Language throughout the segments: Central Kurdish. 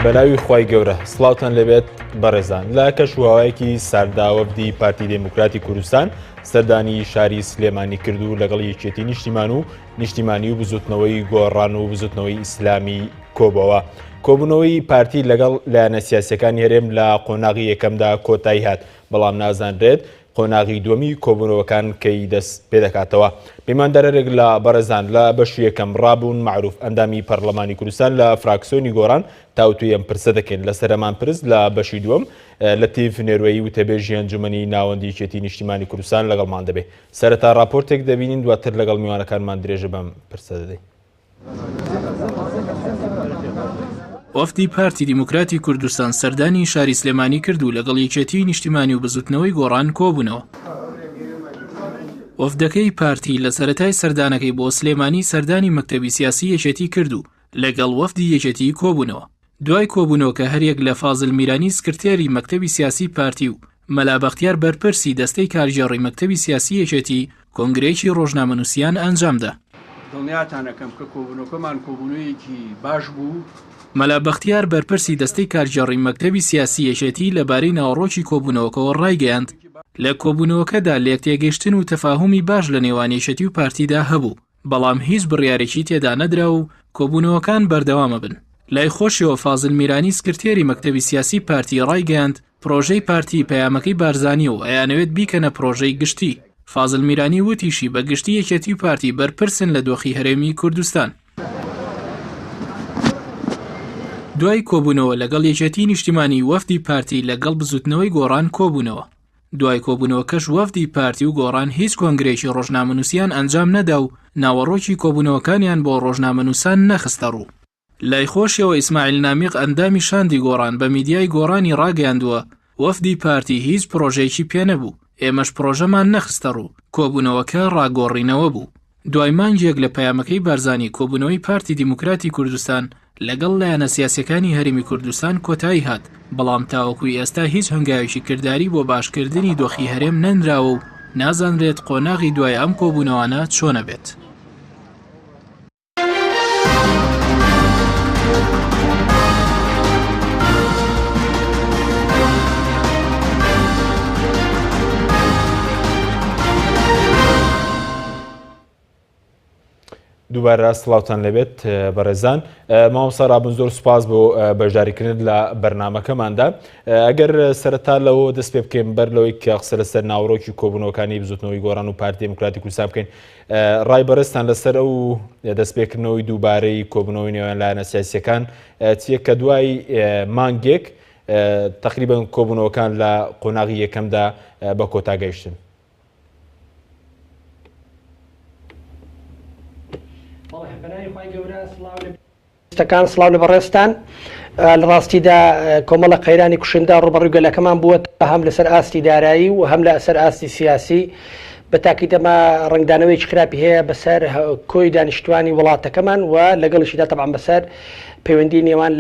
بەناوی خوای گەورە سڵاوتان لەبێت بەڕێزان لە کەشوهاوایەکی ساردا وەفدی پارتی دموکراتی کوردستان سەردانی شاری سلێمانی کردو لەگەڵ یەکێتی نیشتیمانی و بزوتنەوەی گۆڕان و بزوتنەوەی ئیسلامی کۆبەوە. کۆبوونەوەی پارتی لەگەڵ لایەنە سیاسیەکانی هەرێم لە قۆناغی یەکەمدا کۆتایی هات، بەڵام نازانرێت قۆناغی دووەمی کۆبوونەوەکان کەی دەست پێ دەکاتەوە. پەیماندارێک لە بەڕێزان لە بەشی یەکەم ڕابوون معروف ئەندامی پەرلەمانی کوردستان لە فراکسیۆنی گۆڕان تاوتوی ئەم پرسە دەکەن لە سەرەمان پرس لە بەشی دووەم لەتیف نێروەیی وتەبێژی ئەنجومەنی ناوەندی یەکێتی نیشتیمانی کوردستان لەگەڵمان دەبێت. سەرەتا راپۆرتێک دەبینین، دواتر لەگەڵ میوانەکانمان درێژە بەم پرسە دەدەین. وەفدی پارتی دیموکراتی کوردستان سەردانی شاری سلێمانی کردو لەگەڵ یەکێتی نیشتیمانی و بزوتنەوەی گۆڕان کۆبوونەوە. وەفدەکەی پارتی لە سەرەتای سەردانەکەی بۆ سلێمانی سەردانی مەکتەبی سیاسی یەکێتی کردو لەگەڵ وەفدی یەکێتی کۆبوونەوە. دوای کۆبوونەوەکە هەریەک لە فازڵ میرانی سکرتێری مەکتەبی سیاسی پارتی و مەلا بەختیار بەرپرسی دەستەی کارژێڕی مەکتەبی سیاسی یەکێتی کۆنگرەیەکی ڕۆژنامەنووسیان ئەنجامدا. دڵنیاتانەکەم کە کۆبوونەوەکەمان کۆبوونەوەیەکی باش بوو. مەلا بەختیار بەرپرسی دەستەی کارژێڕی مەکتەبی سیاسی یەکێتی لەبارەی ناوەڕۆکی کۆبوونەوەکەوە ڕایگەیاند لە کۆبوونەوەکەدا لێکتێگەیشتن و تەفاهومی باش لە نێوان یەکێتی و پارتیدا هەبوو، بەڵام هیچ بڕیارێکی تێدا نەدرا و کۆبوونەوەکان بەردەوامە بن. لای خۆشیەوە فازڵ میرانی سکرتێری مەکتەبی سیاسی پارتی ڕایگەیاند پرۆژەی پارتی پەیامەکەی بارزانی و ئەیانەوێت بیکەنە پرۆژەی گشتی. فازڵ میرانی وتیشی بە گشتی یەکێتی و پارتی بەرپرسن لە دۆخی هەرێمی کوردستان. دوای کۆبوونەوە لەگەڵ یەکێتی نیشتیمانی وەفدی پارتی لەگەڵ بزوتنەوەی گۆڕان کۆبوونەوە. دوای کۆبوونەوەکەش وەفدی پارتی و گۆڕان هیچ کۆنگرێکی ڕۆژنامەنووسیان ئەنجام نەدا و ناوەڕۆکی کۆبوونەوەکانیان بۆ ڕۆژنامەنووسان نەخستە ڕوو. لای خۆشیەوە ئیسماعیل نامیق ئەندامی شاندی گۆڕان بە میدیای گۆڕانی ڕاگەیاندووە وەفدی پارتی هیچ پرۆژەیەکی پێ نەبوو، ئێمەش پرۆژەمان نەخستە ڕوو، کۆبوونەوەکە ڕاگۆڕینەوە بوو. دوای مانگێک لە پەیامەکەی بارزانی کۆبوونەوەی پارتی دیموکراتی کوردستان لەگەڵ لایەنە سیاسیەکانی هەرێمی کوردستان کۆتایی هات، بەڵام تاوەکوی ئێستا هیچ هەنگاوێکی کردداری بۆ باشکردنی دۆخی هەرێم نەنراوە و نازانرێت قۆناغی دوای ئەم کۆبوونەوانە چۆنە بێت. دووبارە سڵاوتان لەبێت بەڕێزان. مامۆستا ڕابن زۆر سوپاس بۆ بەشداریکردن لە بەرنامەکەماندا. ئەگەر سەرەتا لەوە دەست پێ بکەین بەر لەوەی کە قسە لەسەر ناوڕۆکی کۆبوونەوەکانی بزوتنەوەی گۆڕان و پارتی دموکراتی کوردستان بکەین، ڕای بەڕێزتان لەسەر ئەو دەستپێکردنەوەی دووبارەی کۆبوونەوەی نێوان لایەنە سیاسیەکان چیە کە دوای مانگێک تقریبەن کۆبوونەوەکان لە قۆناغی یەکەمدا بە کۆتا گەیشتن؟ شتەکان سڵاو لە بەڕێستان. لە ڕاستیدا کۆمەڵە قەیرانی کوشندا ڕوبەڕووی گەلەکەمان بووە هەم لەسەر ئاستی دارایی و هەم لە ئەسەر ئاستی سیاسی. بە تاکید ئەمە ڕنگدانەوەی خراپی هەیە بەسەر کۆی دانیشتوانی وڵاتەکەمان و لەگەڵیشیدا تەبعاً بەسەر پەیوەندی نێوان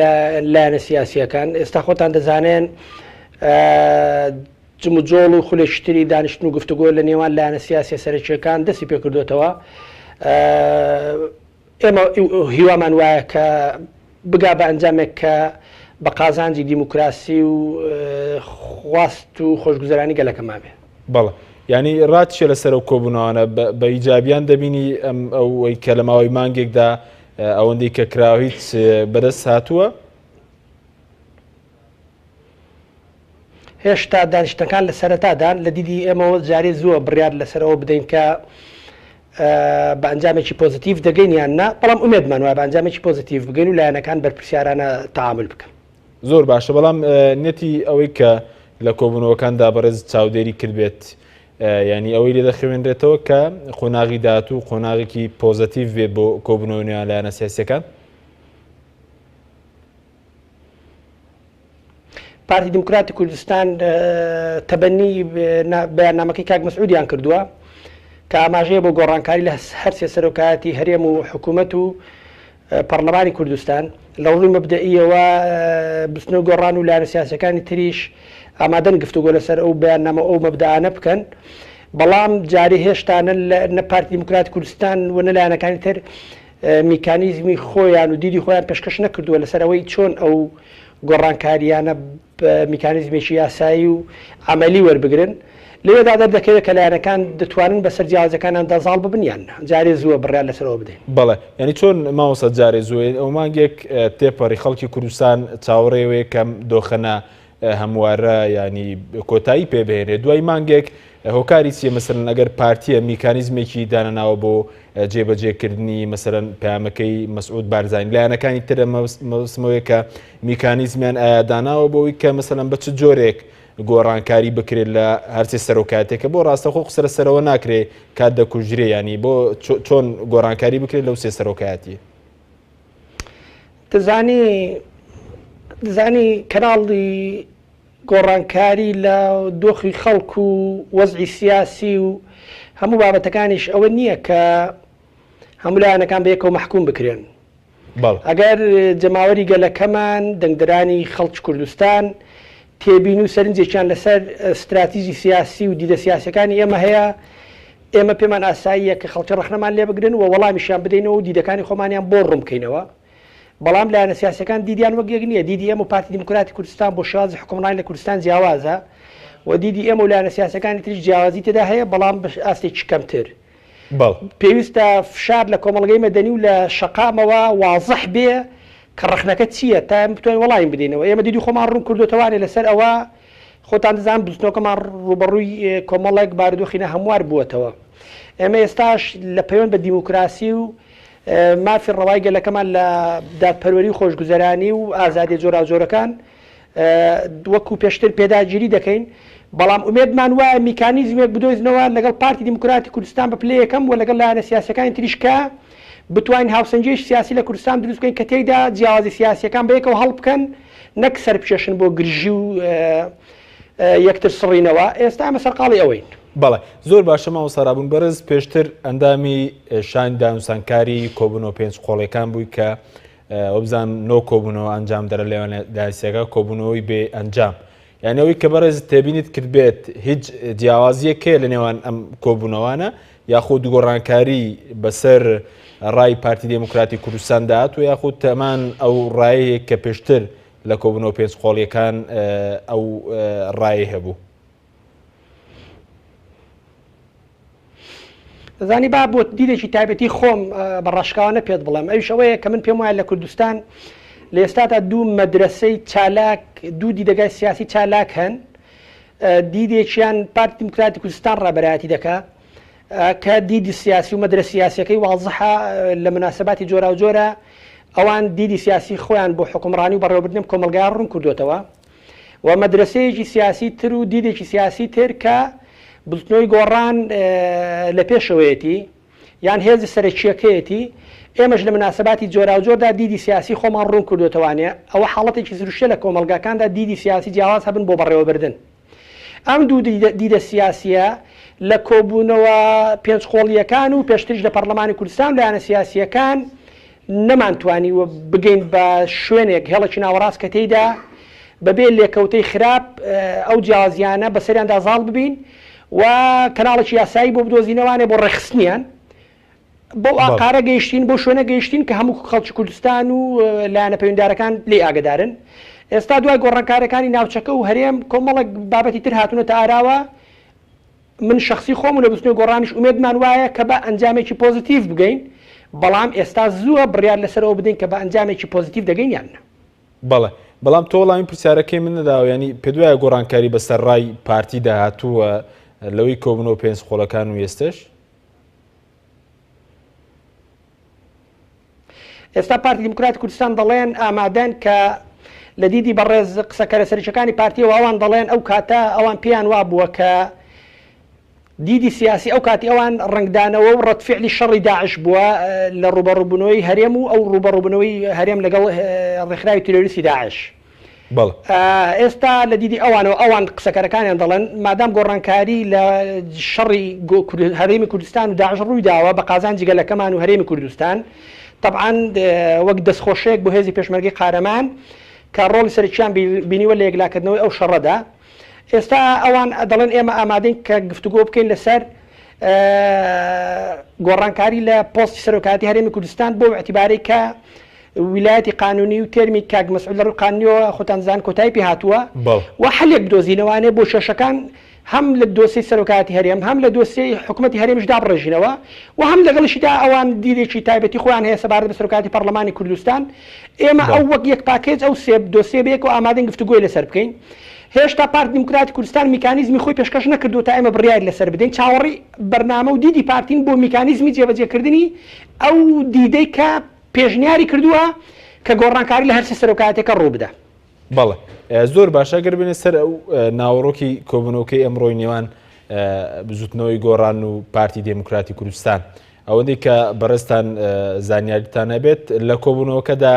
لایەنە سیاسیەکان. ئێستا خۆتان دەزانێن جموجۆڵ و خولێشتری دانیشتن و گفتوگۆ لە نێوان لایەنە سیاسی سەرەکیەکان دەستی پێکردوێتەوە. ئێمە هیوامان وایە کە بگا بە ئەنجامێک کە بە قازانجی دیموکراسی و خواست و خۆشگوزەرانی گەلەکەمان بێ. بەڵێ، ینی ڕاتشێ لەسەر ئەو کۆبوونەوانە بە ئیجابیان دەبینی ئەوەی کە لە ماوەی مانگێکدا ئەوەندەی کە کراوە هیچ بەدەست هاتووە؟ هێشتا دانیشتەکان لە سەرەتادان لە دیدی ئێمەوە جارێ زووە بڕیار لەسەرەوە بدەین کە بە ئەنجامێکی پۆزیتیڤ دەگەین یان نا، بەڵام ئومێدمان وایە بە ئەنجامێکی پۆزیتیڤ بگەین و لایەنەکان بەرپرسیارانە تەعامل بکەن. زۆر باشە، بەڵام نێتی ئەوەی کە لە کۆبوونەوەکاندا بەڕێز چاودێری کردبێت، ینی ئەوەی لێ دەخوێنرێتەوە کە قۆناغی داهاتوو و قۆناغێکی پۆزیتیڤ بێت بۆ کۆبوونەوەی نێوان لایەنە سیاسیەکان. پارتی دیموکراتی کوردستان تەبەنی بەیاننامەکەی کاک مەسعودیان کردووە کە ئاماژەیە بۆ گۆڕانکاری لە هەر سێ سەرۆکایەتی هەرێم و حکوومەت و پەرلەمانی کوردستان لە ڕووی مەبدەئیەوە بستنەوە گۆڕان و لایەنە سیاسیەکانی تریش ئامادەن گفتوگۆ لەسەر ئەو بەیاننامە ئەو مەبدەانە بکەن، بەڵام جاری هێشتانە نە پارتی دیموکراتی کوردستان و نە لایەنەکانی تر میکانیزمی خۆیان و دیدی خۆیان پێشکەش نەکردووە لەسەر ئەوەی چۆن ئەو گۆڕانکاریانە میکانیزمێکی یاسایی و عملی وەربگرن لێدا دەردەکەوێت کە لایەنەکان دەتوانن بەسەر جیاوازەکانیان دەزاڵ ببنیان جارێ زووە بڕیان لەسەرەوە بدەین. بەڵێ ینی چۆن ماوەسە جارێ زوێ ئەو مانگێک تێپەڕی خەڵکی کوردستان چاوەڕێوەیە کەم دۆخەنە هەموارە ینی کۆتایی پێبهێنێ دوای مانگێک هۆکاری چیە مەسەرەن ئەگەر پارتیە میکانیزمێکی دانەناوە بۆ جێبەجێکردنی مەسەرەن پامەکەی مەسعود بارزانانی لایەنەکانی ترە مەسمەوەیە کە میکانیزمیان ئایا داناوە بۆەوەی کە مەسەرەن بە چ جۆرێک گۆڕانکاری بکرێت لە هەرچێ سەرۆکاتێکە بۆ ڕاستەخۆ قسەرە سەرەوە ناکرێت کات دەکوژرێ ینی بۆ چۆن گۆڕانکاری بکرێت لەو سێ سەرۆکاتی دەزانی کەناڵی گۆڕانکاری لە دۆخی خەڵک و وەزعی سیاسی و هەموو بابەتەکانیش ئەوە نییە کە هەموو لایەنەکان بەیەکەوە مەحکوم بکرێن ئەگەر جەماوەری گەلەکەمان دەنگدرانی خەڵکی کوردستان تێبین و سەرنجێکیان لەسەر استراتیژی سیاسی و دیدە سیاسەکانی ئێمە هەیە ئێمە پێمان ئاساییە کە خەڵکی ڕەخنەمان لێ بگرن و وەڵامیشیان بدەینەوە و دیدەکانی خۆمانیان بۆ ڕوون بکەینەوە بەڵام لایەنە سیاسەکان دیدیان وەک یەک نییە دیدی ئێمە و پارتی دیموکراتی کوردستان بۆ شێوازی حکومڕانی لە کوردستان جیاوازە و دیدی ئێمە و لایەنە سیاسەکانی تریش جیاوازی تێدا هەیە بەڵام بە ئاستێکی کەمتر پێویستە فشار لە کۆمەڵگەی مەدەنی و لە شەقامەوە واضح بێ کە ڕخنەکە چییە تا بتوانین وەڵامی بدەینەوە ئێمە دیدی خۆمان ڕوون کردوتەوانێ لەسەر ئەوە خۆتان دەزان بستنەوەکەمان ڕوبەڕووی کۆمەڵێک بارودۆخینە هەموار بووەتەوە ئێمە ئێستاش لە پەیوەند بە دیموکراسی و مافی ڕەوای گەلەکەمان لە دادپەروەری و خۆشگوزەرانی و ئازادی جۆرا جۆرەکان وەکو پێشتر پێداگیری دەکەین بەڵام ئومێدمان وایە میکانیزمێک بدۆزنەوە لەگەڵ پارتی دیموکراتی کوردستان بە پلە یەکەم و لەگەڵ لایەنە سیاسەکانی تریشکە بتوانین هاوسەنجێشی سیاسی لە کوردستان دروست بکەین کە تێیدا جیاوازی سیاسیەکان بەیەکەوە هەڵ بکەن نەک سەرپێشن بۆ گرژی و یەکتر سڕینەوە ئێستا ئەمە سەرقاڵی ئەوەین. بەڵێ زۆر باشە ماوە سارابوون بەرز پێشتر ئەندامی شان دانووسانکاری کۆبوونەوە پێنج قۆڵەکان بووی کە وەبزان نۆ کۆبوونەوە ئەنجام دەرە لێوان داسیەکە کۆبوونەوەی بێ ئەنجام یانەوەی کە بەڕێز تێبینیت کرد بێت هیچ جیاوازیەکێ لە نێوان ئەم کۆبوونەوانە یاخود گۆڕانکاری بەسەر ڕای پارتی دیموکراتی کوردستان داات و یاخود تەمان ئەو ڕایەیە کە پێشتر لە کۆبوونەوە پێنج قۆڵیەکان ئەو ڕایە هەبوو. دەزانی با بۆ دیدێکی تایبەتی خۆم بە ڕاشکاوانە پێت بڵێم ئەوش ئەوەیە کە من پێم وایە لە کوردستان لە ئێستادا دوو مەدرسەی چالاک دوو دیدەگای سیاسی چالاک هەن دیدێکیان پارتی دیموکراتی کوردستان ڕابەرایەتی دەکات کە دیدی سیاسی و مەدرسە سیاسیەکەی واضحە لە مناسباتی جۆرا و جۆرە ئەوان دیدی سیاسی خۆیان بۆ حکومڕانی و بەڕێوەبردنم کۆمەلگای ڕوون کردوێتەوە و مەدرسەیەکی سیاسی تر و دیدێکی سیاسی تر کە بڵتنەوەی گۆڕان لە پێشەوەیەتی یان هێزی سەرچیەکەیەتی ئێمەش لە مناسباتی جۆرا و جۆردا دیدی سیاسی خۆمان ڕوون کردوێتەوانێ ئەوە حاڵەتێکی سروشتە لە کۆمەلگاکاندا دیدی سیاسی جیاواز هەبن بۆ بەڕێوەبردن ئەم دوو دیدە سیاسیە لە کۆبوونەوە پێنج قۆڵیەکان و پێشتریش لە پەرلەمانی کوردستان لایەنە سیاسیەکان نەمانتوانیوە بگەین بە شوێنێک هێڵێکی ناوەڕاست کە تێیدا بەبێ لێکەوتەی خراپ ئەو جیاوازیانە بەسەریاندا زاڵ ببین و کەناڵێکی یاسایی بۆ بدۆزینەوانێ بۆ ڕێخستنیان بۆ ئاقارە گەیشتین بۆ شوێنە گەیشتین کە هەموو خەڵکی کوردستان و لایەنە پەیوەنددارەکان لێ ئاگدارن ئێستا دوای گۆڕانکارەکانی ناوچەکە و هەرێم کۆمەڵک بابەتی تر هاتوونەتە ئاراوە من شخصی خۆم و لە بستنەوەی گۆڕانیش ئومێدمان وایە کە بە ئەنجامێکی پۆزیتیڤ بگەین بەڵام ئێستا زووە بڕیار لەسەرەوە بدەین کە بە ئەنجامێکی پۆزیتیڤ دەگەین یان بەڵێ بەڵام تۆ وەڵامی پرسیارەکەی من نەداوە ینی پێ دوایە گۆڕانکاری بەسەر ڕای پارتی داهاتووە لەوەی کۆبوونەوە پێنج قۆڵەکان و ئێستش ئێستا پارتی دیموکراتی کوردستان دەڵێن ئامادەن کە لە دیدی بەڕێز قسەکەرە سەرچەکانی پارتیەوە ئەوان دەڵێن ئەو کاتە ئەوان پێیان وا بووە کە دیدی سیاسی ئەو کاتی ئەوان ڕنگدانەوە و ڕەتفعلی شەڕی داعش بووە لە ڕوبەڕووبوونەوەی هەرێم و ئەو ڕوبەڕووبوونەوەی هەرێم لەگەڵ ڕێکخراوی تیرۆریستی داعش ئێستا لە دیدی ئەوانەوە ئەوان قسەکەرەکانیان دەڵێن مادام گۆڕانکاری لە شەڕی هەرێمی کوردستان و داعش ڕووی داوە بە قازانجی گەلەکەمان و هەرێمی کوردستان طبعا وەک دەستخۆشەیەک بۆ هێزی پێشمەرگەی قارەمان کە ڕۆڵی سەرچیان بینیوە لە یەکلاکردنەوەی ئەو شەڕەدا ئێستا ئەوان دەڵێن ئێمە ئامادەین کە گفتوگۆ بکەین لەسەر گۆڕانکاری لە پۆستی سەرۆکاتی هەرێمی کوردستان بۆ اعتیبارەی کە ویلایەتی قانونی و تێرمی کاک مەسعود لە ڕوو قانونیەوە خۆتان زان کۆتایی پێ هاتووە و حەلێک بدۆزینەوانێ بۆ شەشەکان هەم لە دۆسی سەرۆکاتی هەرێم هەم لە دۆسی حکوومەتی هەرێمشدا بڕێژینەوە و هەم لەگەڵشیدا ئەوان دیرێکی تایبەتی خۆیان هەیە سەبارەت بە سەرۆکاتی پەرلەمانی کوردستان ئێمە ئەو وەک یەک پاکێج ئەو سێ دۆسیە بەیەک و ئامادەین گفتوگۆی لەسەر بکەین. هێشتا پارتی دیموکراتی کوردستان میکانیزمی خۆی پێشکەش نەکردو تا ئێمە بڕیار لەسەر بدەین چاوەڕی بەرنامە و دیدی پارتین بۆ میکانیزمی جێبەجێکردنی ئەو دیدەی کە پێشنیاری کردووە کە گۆڕانکاری لە هەرسی سەرۆکاتێکە ڕوو بدە. بەڵێ زۆر باشە گەر بێنە سەر ئەو ناوەڕۆکی کۆبوونەوەکەی ئەمڕۆی نێوان بزوتنەوەی گۆڕان و پارتی دموکراتی کوردستان ئەوەندەی کە بەڕێستان زانیاریتان هەبێت لە کۆبوونەوەکەدا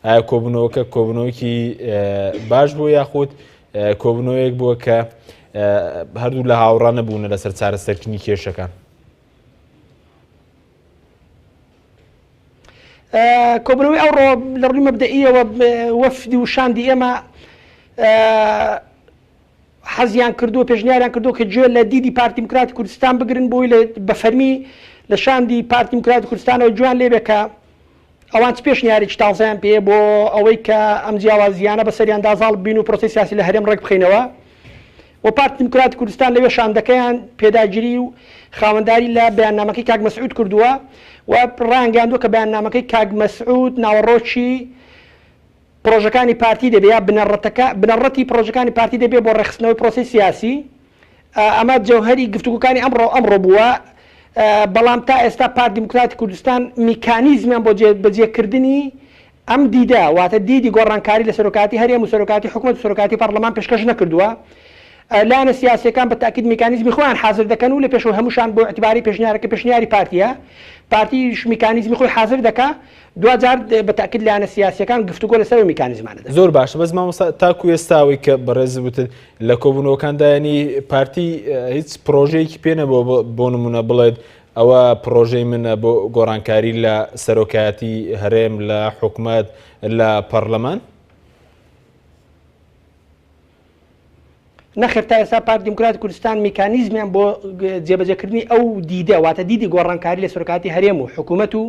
ئایا کۆبوونەوەکە کۆبوونەوەکی باش بوو یاخود کۆبوونەوەیەک بووە کە هەردوو لە هاوڕان نەبوونە لەسەر چارەسەرکردنی کێشەکان؟ کۆبوونەوەی ئەوڕۆ لە ڕووی مەبدەئیەوە وەفدی و شاندی ئێمە حەزیان کردووە پێشنیاریان کردووە کە گوێ لە دیدی پارتی دیموکراتی کوردستان بگرن بۆی بە فەرمی لە شاندی پارتی دیموکراتی کوردستانەوە جوان لێبێ کە ئەوان پێشنیارێکی تازەیان پێ بۆ ئەوەی کە ئەم جیاوازیانە بەسەریان دازاڵ بین و پرۆسەی سیاسی لە هەرێم ڕێک بخینەوە و پارتی دیموکراتی کوردستان لەوێ شاندەکەیان پێداگیری و خاوەنداری لە بەیاننامەکەی کاک مەسعود کردووە و ڕایانگەاندووە کە بەیاننامەکەی کاک مەسعود ناوەڕۆکی پرۆژەکانی پارتی دەبێ یا بنەڕەتی پرۆژەکانی پارتی دەبێ بۆ ڕێخستنەوەی پرۆسەی سیاسی. ئەمە جەوهەری گفتوگوکانی ئەمڕۆ بووە، بەڵام تا ئێستا پارتی دیموکراتی کوردستان میکانیزمیان بۆ بەجێکردنی ئەم دیدە واتە دیدی گۆڕانکاری لە سەرۆکاتی هەرێم و سەرۆکاتی حکوومەت و سەرۆکاتی پەرلەمان پێشکەش نەکردووە. لایەنە سیاسیەکان بە تاکید میکانیزمی خۆیان حاضر دەکەن و لە پێشەوە هەمووشان بۆ اعتباری پێشنیارەکە پێشنیاری پارتیە، پارتیش میکانیزمی خۆی حاضر دەکا، دوجار بە تاکید لایەنە سیاسیەکان گفتوگۆ لەسەر میکانیزمانە دەکەن. زۆر باشە، بەس مامۆستا تاکو ئێستاوەی کە بەڕێز وتت لە کۆبوونەوەکاندا ینی پارتی هیچ پرۆژەیەکی پێ نەبووە بۆ نمونە بڵێت ئەوە پرۆژەی منە بۆ گۆڕانکاری لە سەرۆکایەتی هەرێم لە حکوومەت لە پەرلەمان؟ نەخێر تا ئێستا پارتی دیموکراتی کوردستان میکانیزمیان بۆ جێبەجێکردنی ئەو دیدە واتە دیدی گۆڕانکاری لە سەرۆکاتی هەرێم و حکوومەت و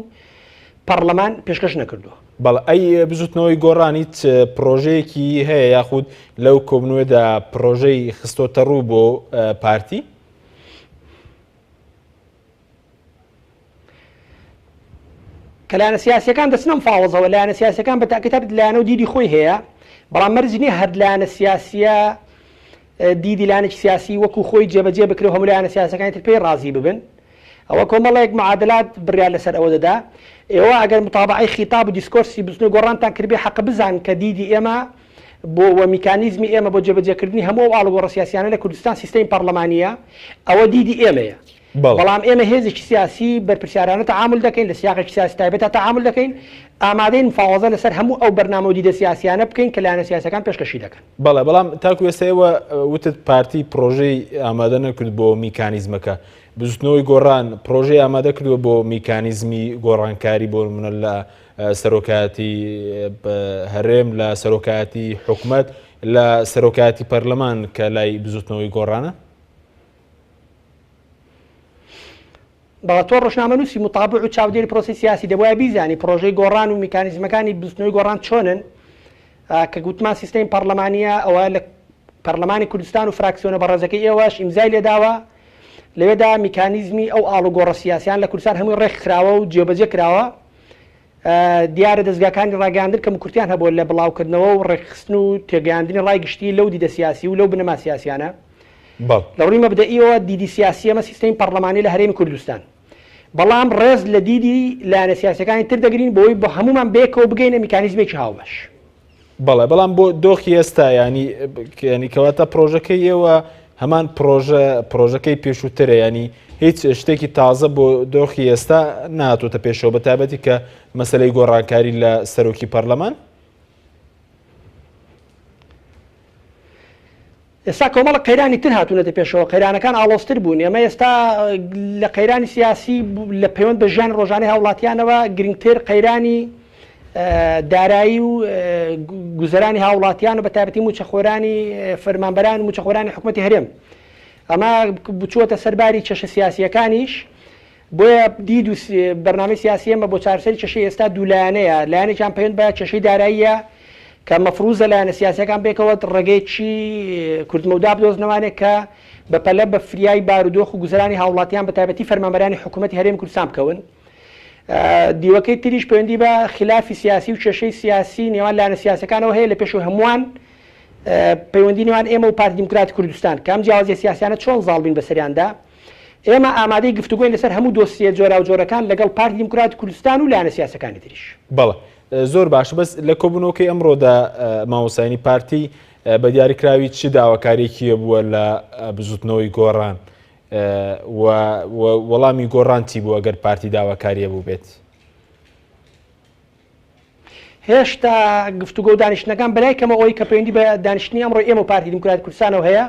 پەرلەمان پێشکەش نەکردووە. بەڵێ ئەی بزوتنەوەی گۆڕانیت پرۆژەیەکی هەیە یاخود لەو کۆبنەوەدا پرۆژەی خستۆتە ڕوو بۆ پارتی؟ کە لایەنە سیاسیەکان دەچنە مفاوەزەوە، لایەنە سیاسیەکان بە تاکید لایەنە و دیدی خۆی هەیە، بەڵام مەرجی نییە هەر لایەنە سیاسیە دیدی لایەنێکی سیاسی وەکو خۆی جێبەجێ بکرێ و هەموو لایەنە سیاسەکانی تر پێی ڕازی ببن. ئەوە کۆمەڵێک معادلات بڕیار لەسەر ئەوە دەدا. ئێوە ئەگەر متابعەی خیتاب و دیسکۆرسی بزنەوەی گۆڕانتان کردبێ حەق بزان کە دیدی ئێمە بۆ وە میکانیزمی ئێمە بۆ جێبەجێکردنی هەموو ئاڵوگۆڕە سیاسیانە لە کوردستان سیستەمی پەرلەمانیە، ئەوە دیدی ئێمەیە. بەڵام ئێمە هێزێکی سیاسی بەرپرسیارانە تەعامل دەکەین، لە سیاقێکی سیاسی تایبەتە تەعامل دەکەین، ئامادەین مفاوەزە لەسەر هەموو ئەو بەرنامە و دیدە سیاسیانە بکەین کە لایەنە سیاسەکان پێشکەشی دەکەن. بەڵێ، بەڵام تاکو ئێستاەوە وتت پارتی پرۆژەی ئامادە نەکرد بۆ میکانیزمەکە، بزوتنەوەی گۆڕان پرۆژەی ئامادە کردووە بۆ میکانیزمی گۆڕانکاری بۆ منە لە سەرۆکاتی هەرێم لە سەرۆکاتی حکوومەت لە سەرۆکاتی پەرلەمان کە لای بزوتنەوەی گۆڕانە؟ بەڵام تۆ ڕۆژنامەنووسی متابع و چاودێری پرۆسی سیاسی دەبوایە بیزانی پرۆژەی گۆڕان و میکانیزمەکانی بزوتنەوەی گۆڕان چۆنن، کە گوتمان سیستەمی پەرلەمانیە، ئەوە لە پەرلەمانی کوردستان و فراکسیۆنە بەڕێزەکەی ئێوەش ئیمزای لێداوە، لەوێدا میکانیزمی ئەو ئاڵوگۆڕە سیاسیان لە کوردستان هەمووی ڕێکخراوە و جێبەجێ کراوە. دیارە دەستگاکانی ڕاگەاندن کە کورتیان هەبووە لە بڵاوکردنەوە و ڕێکخستن و تێگەیاندنی ڕای گشتی لەو دیدە سیاسی و لەو بنەما سیاسیانە. لە ڕووی مەبدەئیەوە دیدی سیاسی ئەمە سیستەمی پەرلەمانی لە هەرێمی کوردستان، بەڵام ڕێز لە دیدی لایەنە سیاسەکانی تر دەگرین بۆی بۆ هەمومان بێکەوە بگەینە میکانیزمێکی هاوبەش. بەڵێ، بەڵام بۆ دۆخی ئێستا ینی کەواتە پرۆژەکەی ئێوە هەمان پرۆژەکەی پێشووترە، ینی هیچ شتێکی تازە بۆ دۆخی ئێستا ناتۆتە پێشەوە بە تایبەتی کە مەسەلەی گۆڕانکاری لە سەرۆکی پەرلەمان؟ ئێستا کۆمەڵە قەیرانی تر هاتوونەتە پێشەوە، قەیرانەکان ئاڵۆزتر بوون. ئێمە ئێستا لە قەیرانی سیاسی لە پەیوەند بە ژیانی ڕۆژانەی هاوڵاتیانەوە گرنگتر قەیرانی دارایی و گوزەرانی هاوڵاتیان و بە تایبەتی موچەخۆرانی فەرمانبەران و موچەخۆرانی حکوومەتی هەرێم. ئەمە بچووەتە سەرباری چێشە سیاسیەکانیش بۆیە دید و بەرنامەی سیاسی ئێمە بۆ چارەسەری کێشەی ئێستا دوولایەنەیە، لایەنێکیان پەیوەند بە کێشەی داراییە کە مەفروزە لایەنە سیاسیەکان بێکەوە ڕێگەی چی کوردمەودا بدۆزنەوانێک کە بەپەلە بە فریای بارودۆخ و گوزەرانی هاوڵاتیان بە تایبەتی فەرمانبەرانی حکوومەتی هەرێمی کوردستان بکەون. دیوەکەی تریش پەیوەندی بە خلافی سیاسی و کێشەی سیاسی نێوان لایەنە سیاسەکانەوە هەیە لە پێشەوە هەمووان پەیوەندی نێوان ئێمە و پارتی دیموکراتی کوردستان کە ئەم جیاوازیە سیاسیانە چۆن زاڵبین بەسەریاندا. ئێمە ئامادەی گفتوگۆین لەسەر هەموو دۆسیە جۆرا و جۆرەکان لەگەڵ پارتی دیموکراتی کوردستان و لایەنە سیاسەکانی تریش. بەڵێ زۆر باش، بەس لە کۆبوونەوەکەی ئەمڕۆدا مامۆسانی پارتی بە دیاریکراوی چی داواکاریەکی بووە لە بزوتنەوەی گۆڕان وەڵامی گۆڕانتی بوو ئەگەر پارتی داواکاریە بوو بێت؟ هێشتا گفتوگۆ و دانیشتنەکان بەلایکەمە ئەوەی کە پەیوەندی بە دانیشتنی ئەمڕۆ ئێمە و پارتی دیموکراتی کوردستانەوە هەیە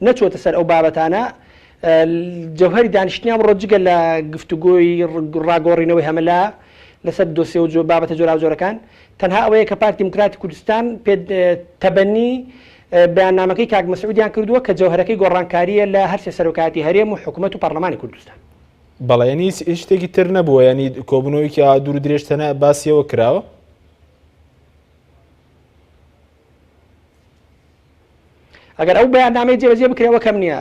نەچۆتە سەر ئەو بابەتانە. جەوهەری دانیشتنی ئەمڕۆ جگە لە گفتوگۆی ڕاگۆڕینەوەی هەمەلا لەسەر دۆسیە و بابەتە جۆرا و جۆرەکان تەنها ئەوەیە کە پارتی دیموکراتی کوردستان تەبەنی بەیاننامەکەی کاک مەسعودیان کردووە کە جەوهەرەکەی گۆڕانکاریە لە هەر سێ سەرۆکایەتی هەرێم و حکوومەت و پەرلەمانی کوردستان. بەڵێ ینی شتێکی تر نەبووە، ینی کۆبوونەوەیکی دوور و درێژ تەنە باسیەوە کراوە؟ ئەگەر ئەو بەیاننامەی جێبەجێ بکرێەوە کەم نییە